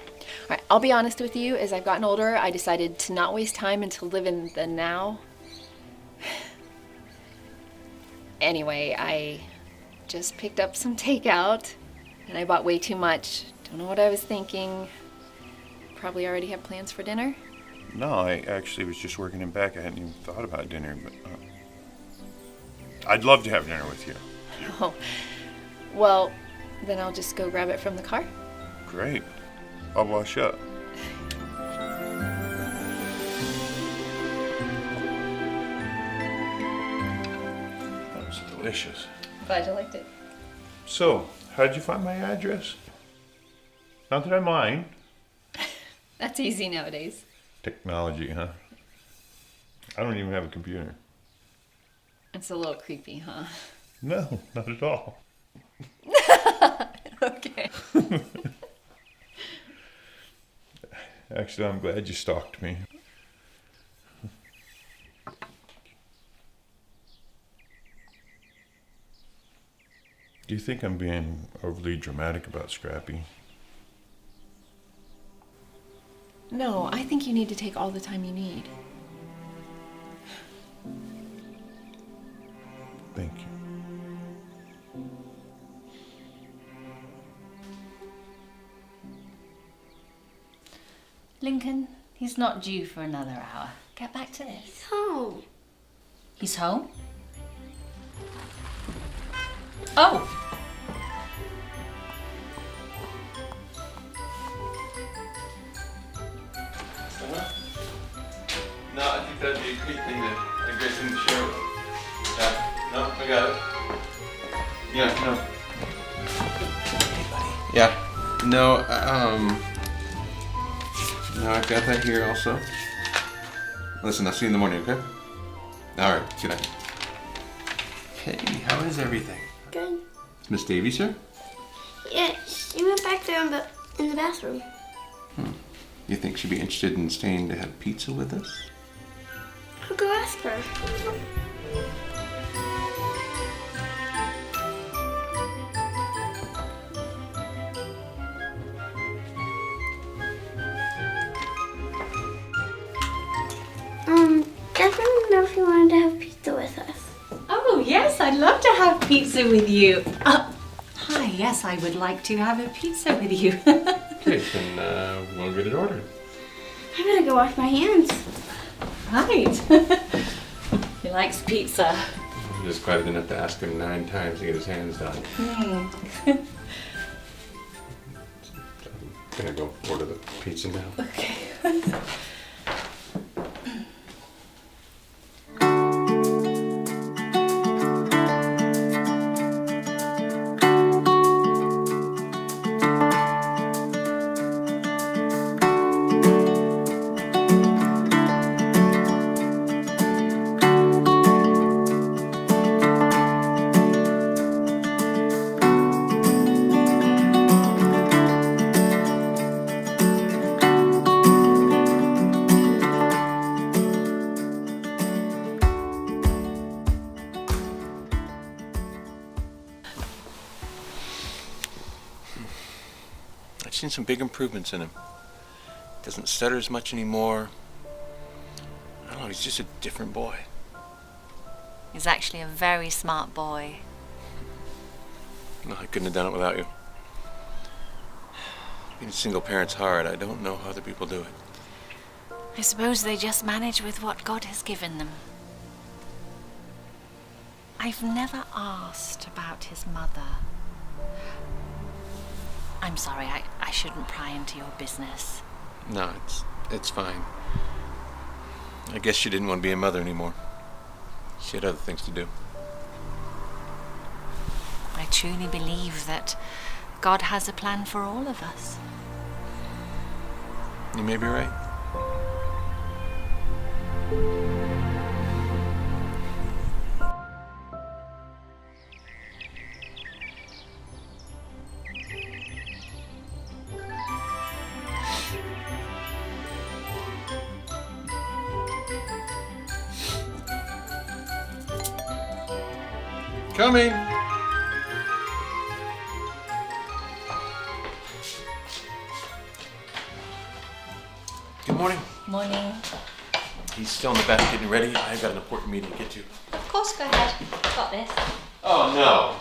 All right, I'll be honest with you. As I've gotten older, I decided to not waste time and to live in the now. Anyway, I just picked up some takeout, and I bought way too much. Don't know what I was thinking. Probably already have plans for dinner. No, I actually was just working in back. I hadn't even thought about dinner, but I'd love to have dinner with you. Oh, well, then I'll just go grab it from the car. Great. I'll wash up. delicious. Glad you liked it. So, how did you find my address? Not that I mind. That's easy nowadays. Technology, huh? I don't even have a computer. It's a little creepy, huh? No, not at all. Okay. Actually, I'm glad you stalked me. Do you think I'm being overly dramatic about Scrappy? No, I think you need to take all the time you need. Thank you. Lincoln, he's not due for another hour. Get back to this. He's home. He's home? Oh! No, I think that'd be a great thing to a great thing to share with them. Yeah, no, I got it. Yeah, no. Hey, buddy. Yeah, no, no, I've got that here also. Listen, I'll see you in the morning, okay? All right, see you night. Hey, how is everything? Good. Is Miss Davies here? Yeah, she went back there in the bathroom. You think she'd be interested in staying to have pizza with us? I'll go ask her. Catherine didn't know if you wanted to have pizza with us. Oh, yes, I'd love to have pizza with you. Hi, yes, I would like to have a pizza with you. Okay, then we'll get it ordered. I better go wash my hands. Right. He likes pizza. I'm just glad I didn't have to ask him 9 times to get his hands done. I'm gonna go order the pizza now. Okay. I've seen some big improvements in him. Doesn't stutter as much anymore. I don't know, he's just a different boy. He's actually a very smart boy. No, I couldn't have done it without you. Being a single parent's hard. I don't know how other people do it. I suppose they just manage with what God has given them. I've never asked about his mother. I'm sorry, I shouldn't pry into your business. No, it's fine. I guess she didn't want to be a mother anymore. She had other things to do. I truly believe that God has a plan for all of us. You may be right. Coming. Good morning. Morning. He's still in the back getting ready. I've got an important meeting to get to. Of course, go ahead. Got this. Oh, no.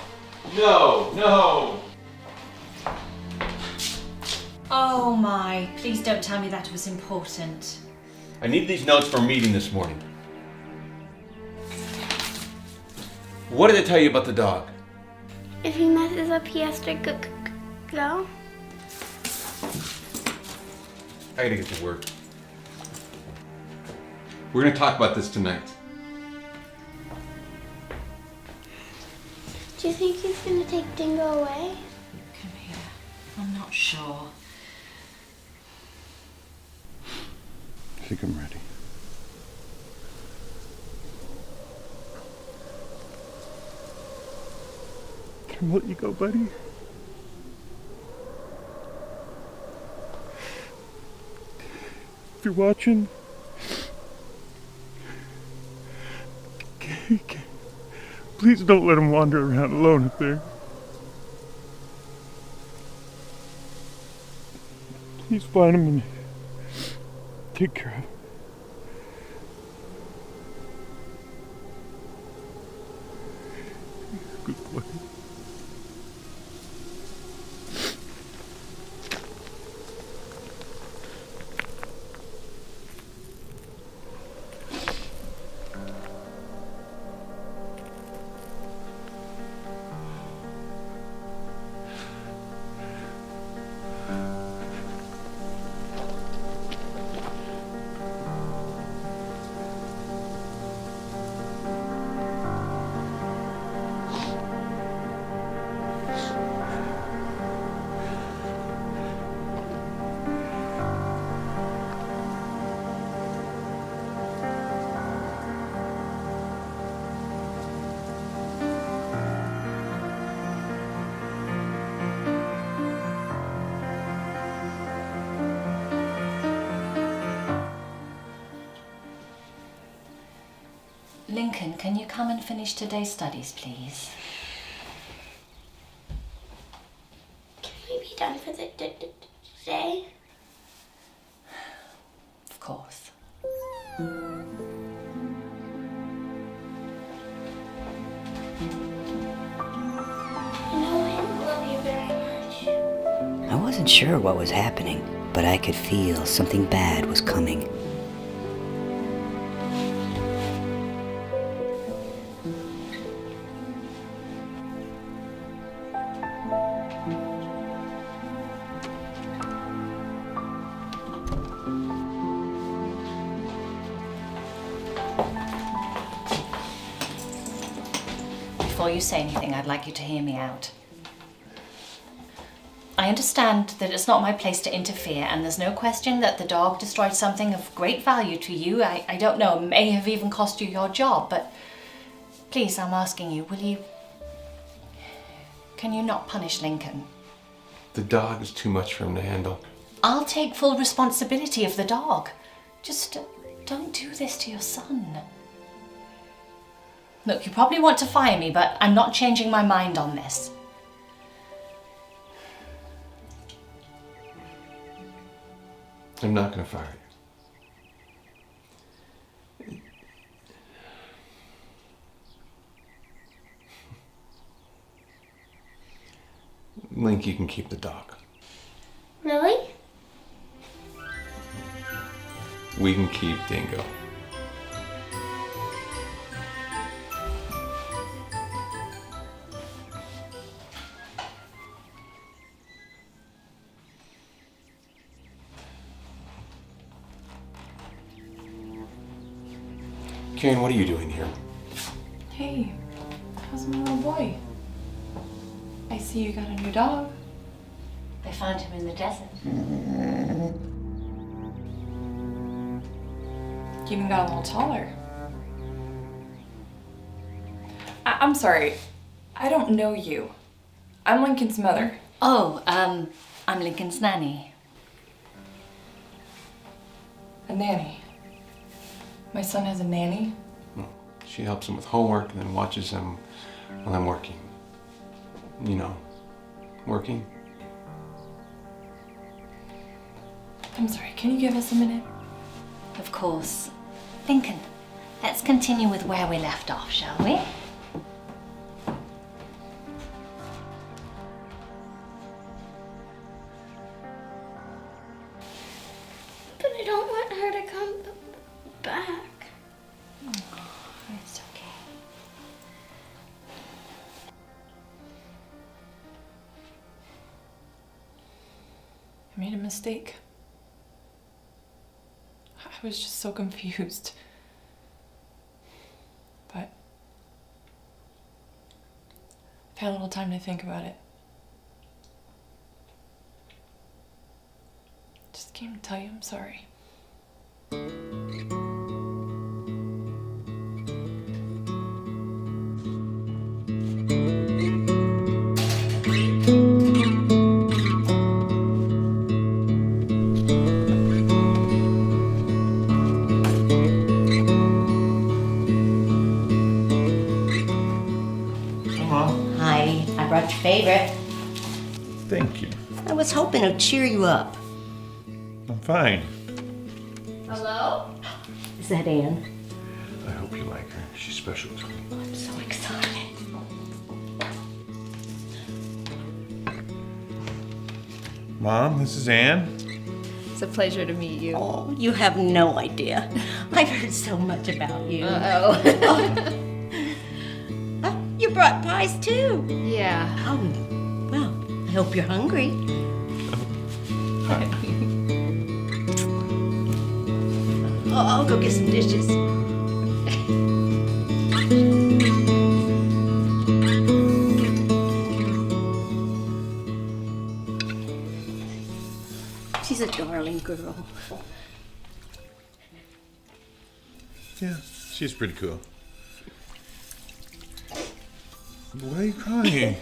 No, no. Oh my, please don't tell me that was important. I need these notes for a meeting this morning. What did I tell you about the dog? If he messes up, he has to go. I gotta get to work. We're gonna talk about this tonight. Do you think he's gonna take Dingo away? Come here. I'm not sure. I think I'm ready. Can I let you go, buddy? If you're watching, please don't let him wander around alone up there. Please find him and take care of him. Good boy. Lincoln, can you come and finish today's studies, please? Can we be done for the day? Of course. I love you very much. I wasn't sure what was happening, but I could feel something bad was coming. Before you say anything, I'd like you to hear me out. I understand that it's not my place to interfere, and there's no question that the dog destroyed something of great value to you. I don't know, may have even cost you your job, but please, I'm asking you, can you not punish Lincoln? The dog is too much for him to handle. I'll take full responsibility of the dog. Just don't do this to your son. Look, you probably want to fire me, but I'm not changing my mind on this. I'm not going to fire you. Link, you can keep the dog. Really? We can keep Dingo. Karen, what are you doing here? Hey, how's my little boy? I see you got a new dog. They found him in the desert. You even got a little taller. I'm sorry, I don't know you. I'm Lincoln's mother. Oh, I'm Lincoln's nanny. A nanny. My son has a nanny? She helps him with homework and then watches him while I'm working. You know, working. I'm sorry, can you give us a minute? Of course. Lincoln, let's continue with where we left off, shall we? But I don't want her to come back. It's okay. I made a mistake. I was just so confused. But had a little time to think about it. Just came to tell you I'm sorry. Hi, I brought your favorite. Thank you. I was hoping it'd cheer you up. I'm fine. Hello? Is that Anne? I hope you like her. She's special to me. I'm so excited. Mom, this is Anne. It's a pleasure to meet you. Oh, you have no idea. I've heard so much about you. Uh-oh. You brought pies too. Yeah. Oh, well, I hope you're hungry. Hi. I'll go get some dishes. She's a darling girl. Yeah, she's pretty cool. Why are you crying?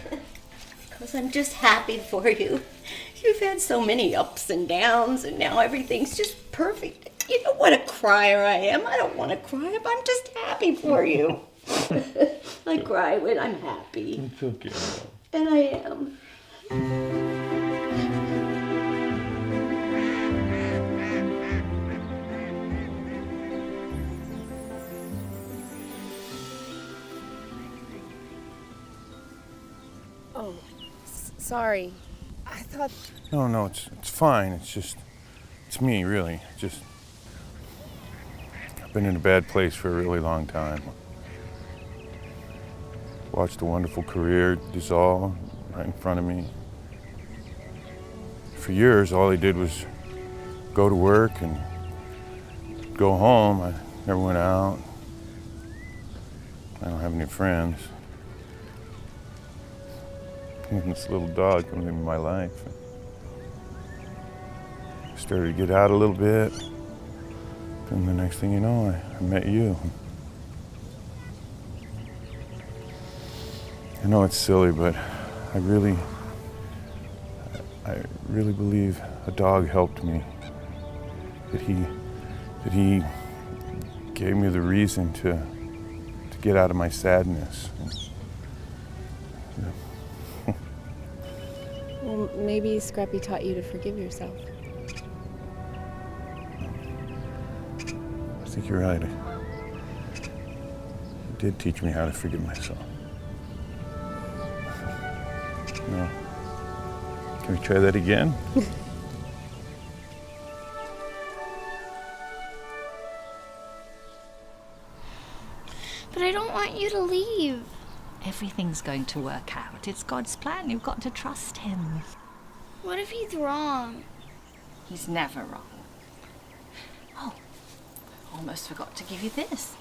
Because I'm just happy for you. You've had so many ups and downs, and now everything's just perfect. You know what a crier I am. I don't want to cry, but I'm just happy for you. I cry when I'm happy. It's okay. And I am. Oh, sorry. I thought... No, it's fine. It's me, really. I've been in a bad place for a really long time. Watched a wonderful career dissolve right in front of me. For years, all I did was go to work and go home. I never went out. I don't have any friends. Even this little dog comes into my life. I started to get out a little bit. And the next thing you know, I met you. I know it's silly, but I really believe a dog helped me. That he gave me the reason to get out of my sadness. Well, maybe Scrappy taught you to forgive yourself. I think you're right. He did teach me how to forgive myself. No. Can we try that again? But I don't want you to leave. Everything's going to work out. It's God's plan. You've got to trust Him. What if he's wrong? He's never wrong. Oh, almost forgot to give you this.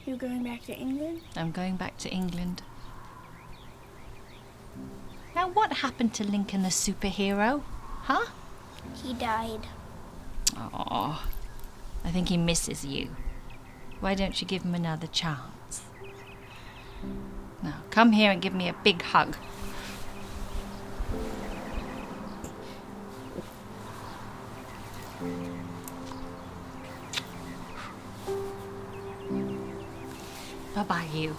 You going back to England? I'm going back to England. Now, what happened to Lincoln the superhero? Huh? He died. Oh, I think he misses you. Why don't you give him another chance? Now, come here and give me a big hug. Bye-bye, you.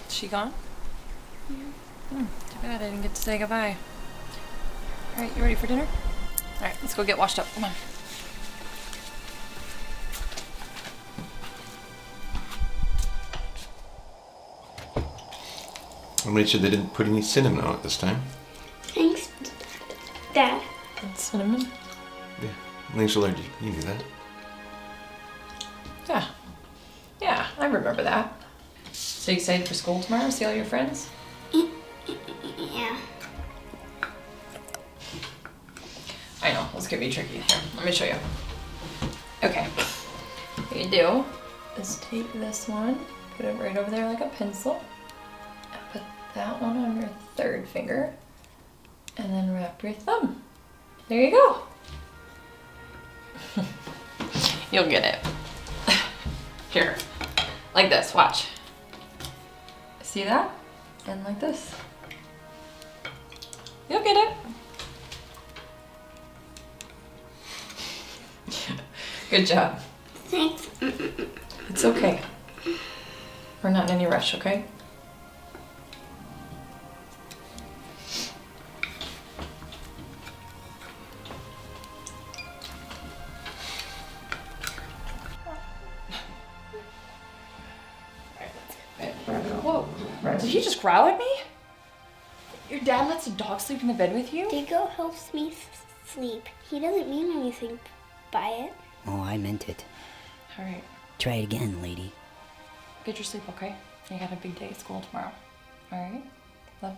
She gone? Yeah. Too bad I didn't get to say goodbye. All right, you ready for dinner? All right, let's go get washed up. Come on. I'll make sure they didn't put any cinnamon on it this time. Thanks, Dad. And cinnamon? Yeah, Link's allergic. You knew that. Yeah. Yeah. remember that. So you excited for school tomorrow? See all your friends? Yeah. I know, this could be tricky. Here, let me show you. Okay, what you do is take this one, put it right over there like a pencil, and put that one on your third finger, and then wrap your thumb. There you go. You'll get it. Here, like this, watch. See that? And like this. You'll get it. Good job. Thanks. It's okay. We're not in any rush, okay? Whoa. Did he just growl at me? Your dad lets a dog sleep in the bed with you? Diego helps me sleep. He doesn't mean anything by it. Oh, I meant it. All right. Try it again, lady. Get your sleep, okay? You got a big day at school tomorrow. All right? Love.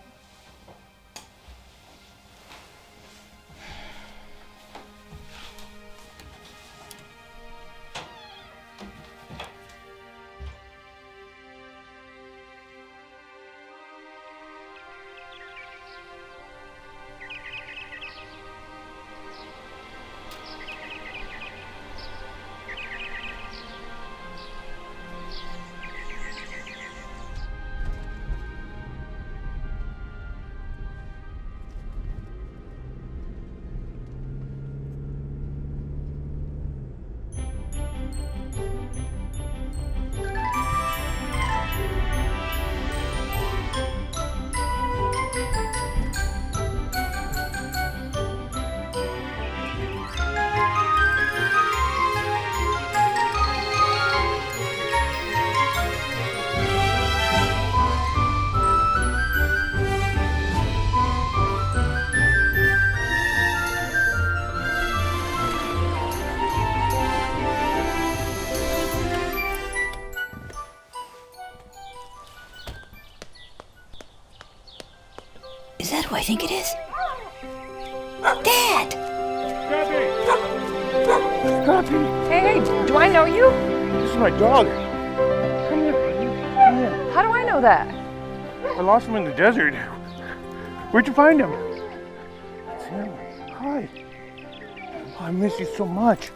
Is that who I think it is? Dad! Scrappy! Hey, do I know you? This is my dog. Come here, buddy. Come here. How do I know that? I lost him in the desert. Where'd you find him? It's him. Hi. Oh, I miss you so much.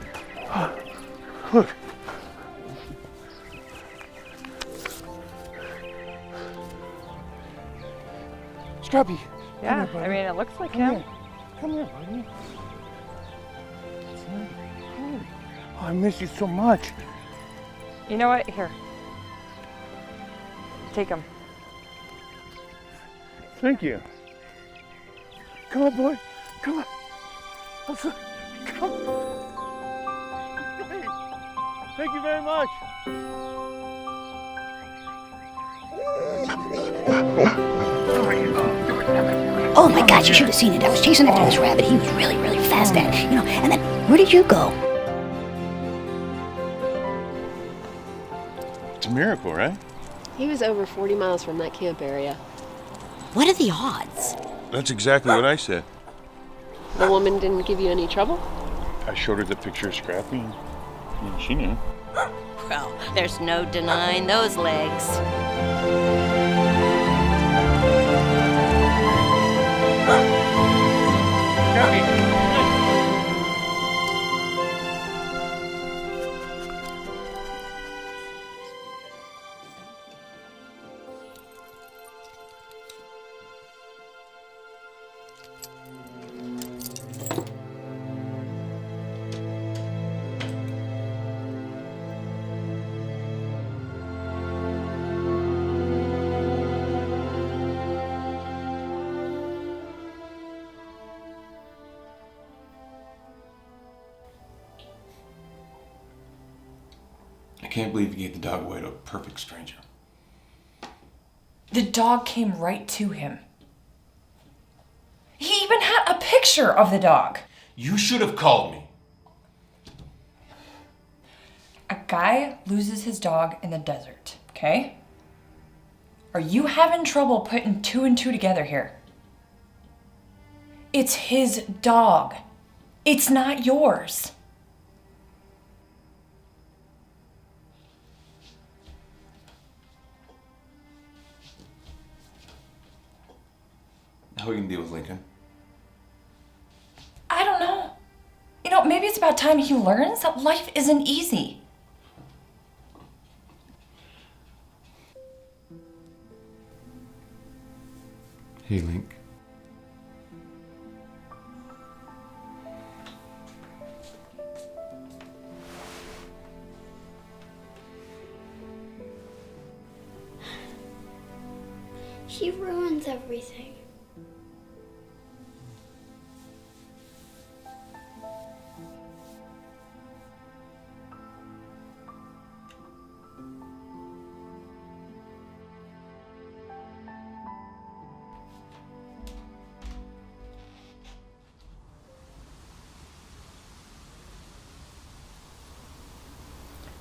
Look. Scrappy. Yeah, Come here, I mean, it looks like Come him. Here. Come here, buddy. It's him. Hi. Oh, I miss you so much. You know what? Here. Take him. Thank you. Come on, boy. Come on. Come. Hey. Thank you very much. Oh my God, you should have seen it. I was chasing after this rabbit. He was really, really fast at it, and then, where did you go? It's a miracle, right? He was over 40 miles from that camp area. What are the odds? That's exactly what I said. The woman didn't give you any trouble? I showed her the picture of Scrappy, and she knew. Well, there's no denying those legs. I can't believe you gave the dog away to a perfect stranger. The dog came right to him. He even had a picture of the dog. You should have called me. A guy loses his dog in the desert. okay? Are you having trouble putting 2 and 2 together here? It's his dog. It's not yours. How are we gonna deal with Lincoln? I don't know. You know, maybe it's about time he learns that life isn't easy. Hey, Link. She ruins everything.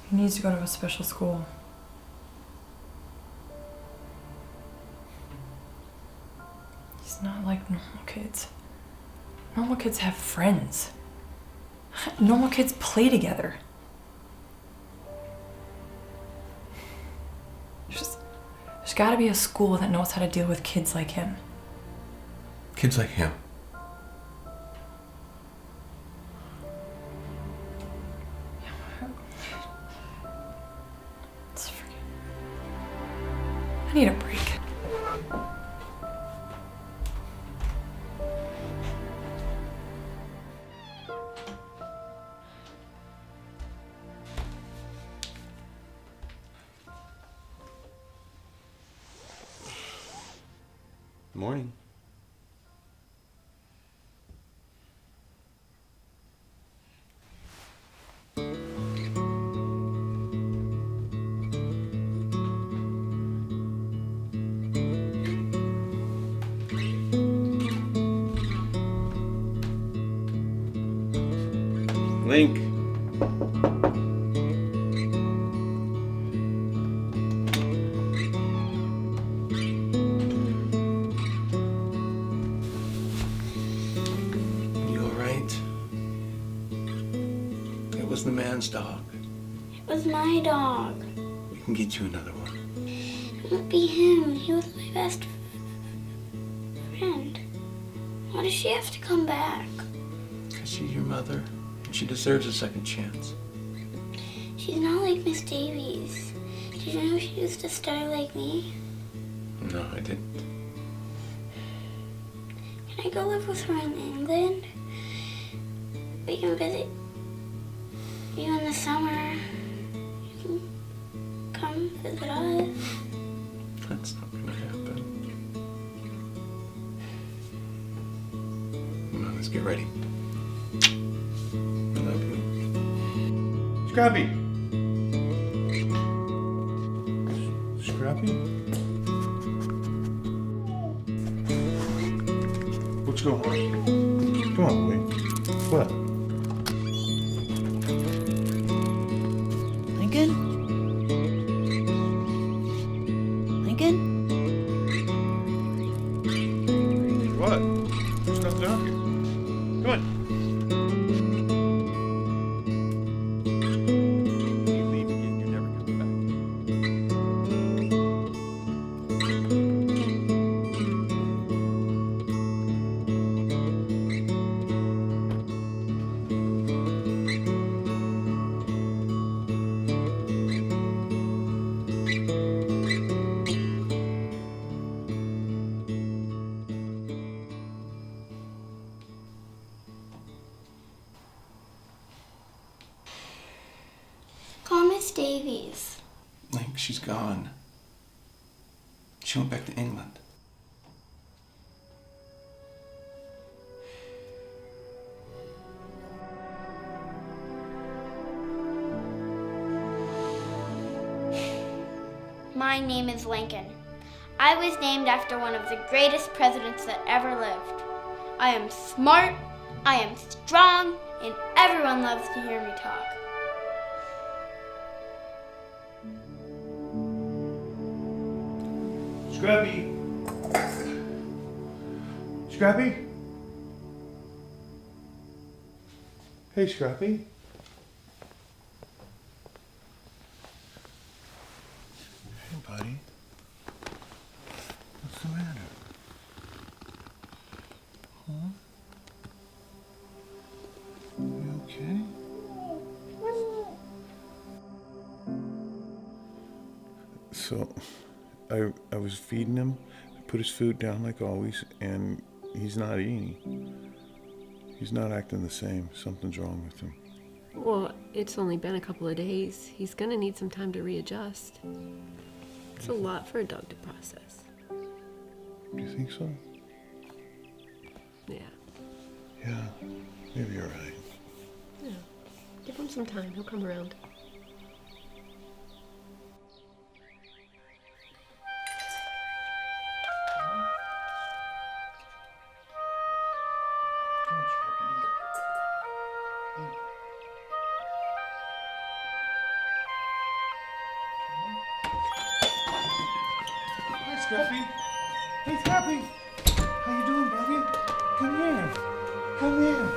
He needs to go to a special school. He's not like normal kids. Normal kids have friends. Normal kids play together. There's gotta be a school that knows how to deal with kids like him. Kids like him. I need a break. Morning. Link. You all right? It was the man's dog. It was my dog. We can get you another one. It won't be him. He was my best friend. Why does she have to come back? Because she's your mother, and she deserves a second chance. She's not like Miss Davies. Did you know she used to stutter like me? No, I didn't. Can I go live with her in England? We can visit you in the summer. You can come visit us. That's not gonna happen. Come on, let's get ready. I love you. Scrappy. Scrappy? What's going on? Come on, boy. What? Lincoln? Lincoln? What? There's nothing out here. Come on. You leave again, you're never coming back. Call Miss Davies. Link, she's gone. She went back to England. My name is Lincoln. I was named after one of the greatest presidents that ever lived. I am smart, I am strong, and everyone loves to hear me talk. Scrappy. Scrappy? Hey, Scrappy. Hey, buddy. What's the matter? Huh? You okay? So, I was feeding him. I put his food down like always, and he's not eating. He's not acting the same. Something's wrong with him. Well, it's only been a couple of days. He's gonna need some time to readjust. It's a lot for a dog to process. Do you think so? Yeah. Yeah, maybe you're right. Yeah. Give him some time. He'll come around. Hi, Scrappy. Hey, Scrappy. How you doing, buddy? Come here. Come here.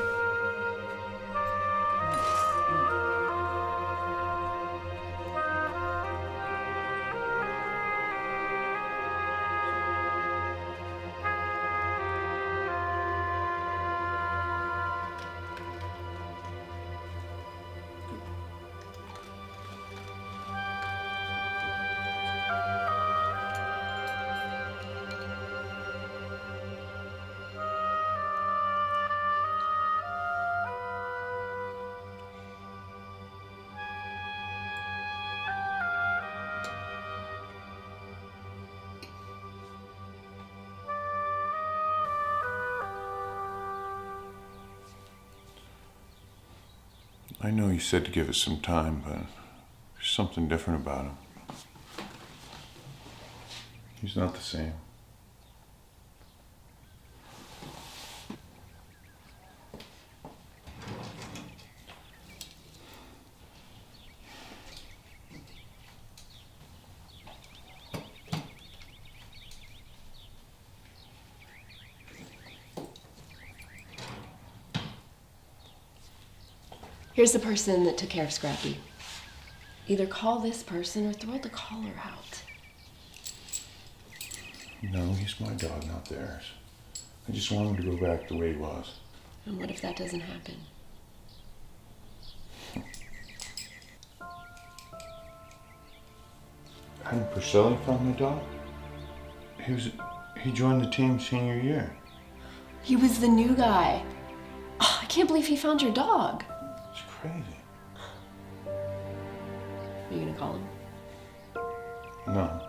I know you said to give it some time, but there's something different about him. He's not the same. Here's the person that took care of Scrappy. Either call this person or throw the collar out. No, he's my dog, not theirs. I just want him to go back the way he was. And what if that doesn't happen? Hadn't Purcelli found the dog? He joined the team senior year. He was the new guy. Oh, I can't believe he found your dog. It's crazy. Are you gonna call him? No.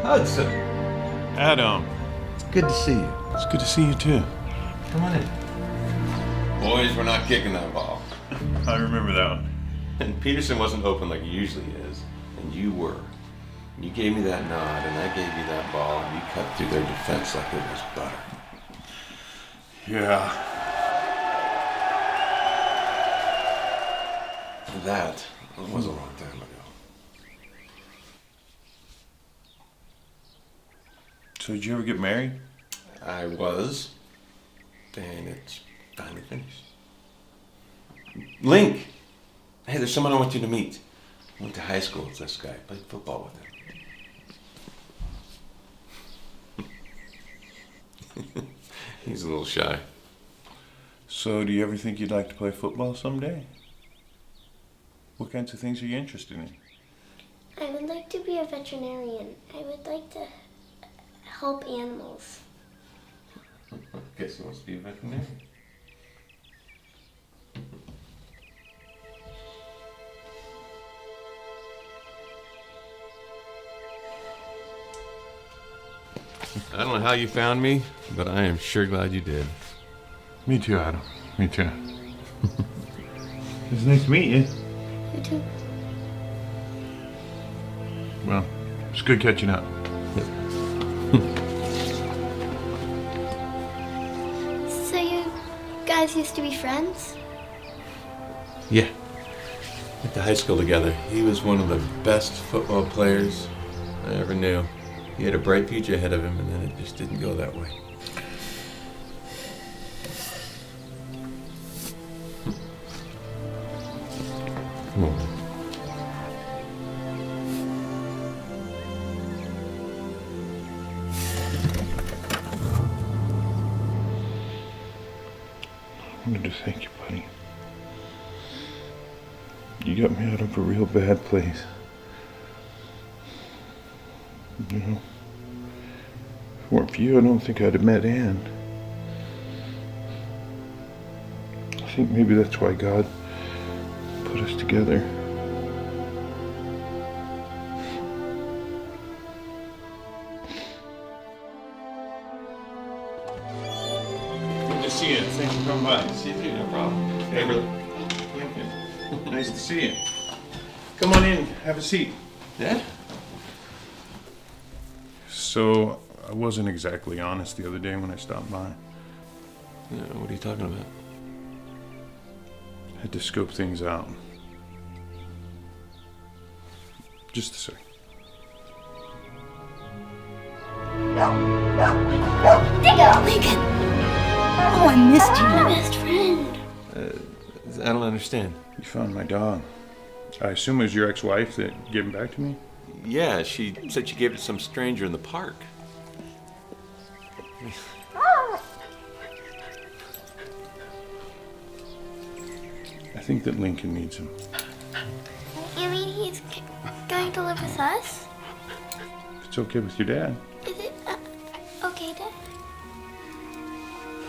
Hudson. Adam. It's good to see you. It's good to see you too. Come on in. Boys, we're not kicking that ball. I remember that one. And Peterson wasn't open like he usually is, and you were. You gave me that nod, and I gave you that ball, and you cut through their defense like it was butter. Yeah. That was a long time ago. So did you ever get married? I was, and it's finally finished. Link! Hey, there's someone I want you to meet. Went to high school with this guy. Played football with him. He's a little shy. So, do you ever think you'd like to play football someday? What kinds of things are you interested in? I would like to be a veterinarian. I would like to help animals. Guess he wants to be a veterinarian. I don't know how you found me, but I am sure glad you did. Me too, Adam. Me too. It's nice to meet you. You too. Well, it's good catching up. So you guys used to be friends? Yeah. Went to high school together. He was one of the best football players I ever knew. He had a bright future ahead of him, and then it just didn't go that way. Come on. I wanted to thank you, buddy. You got me out of a real bad place. You know, if it weren't for you, I don't think I'd have met Anne. I think maybe that's why God put us together. Good to see you. Thanks for coming by. See you too, no problem. Hey, brother. Lincoln. Nice to see you. Come on in. Have a seat. Dad? So, I wasn't exactly honest the other day when I stopped by. What are you talking about? Had to scope things out. Just a sec. Digga! Lincoln! Oh, I missed you. My best friend. I don't understand. You found my dog. I assume it was your ex-wife that gave him back to me? Yeah, she said she gave it to some stranger in the park. I think that Lincoln needs him. You mean he's going to live with us? If it's okay with your dad. Is it okay, Dad?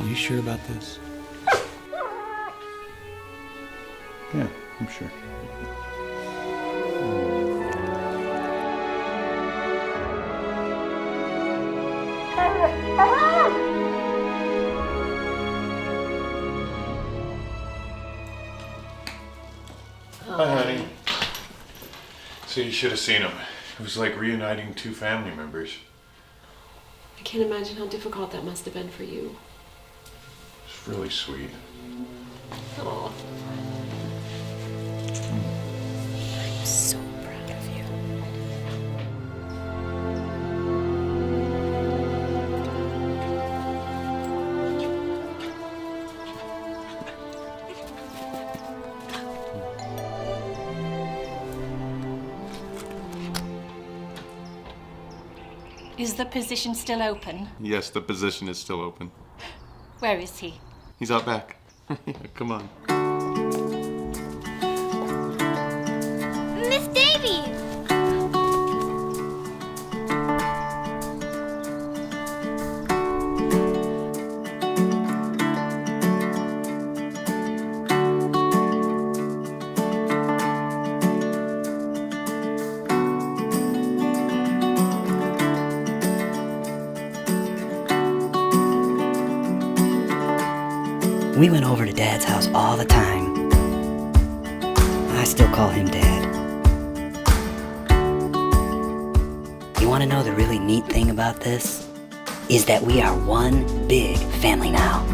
Are you sure about this? Yeah, I'm sure. Hi, honey. So you should have seen him. It was like reuniting two family members. I can't imagine how difficult that must have been for you. It's really sweet. Oh. I'm so proud of you. Is the position still open? Yes, the position is still open. Where is he? He's out back. Come on. Miss Davies! We went over to Dad's house all the time. I still call him Dad. You want to know the really neat thing about this? Is that we are one big family now.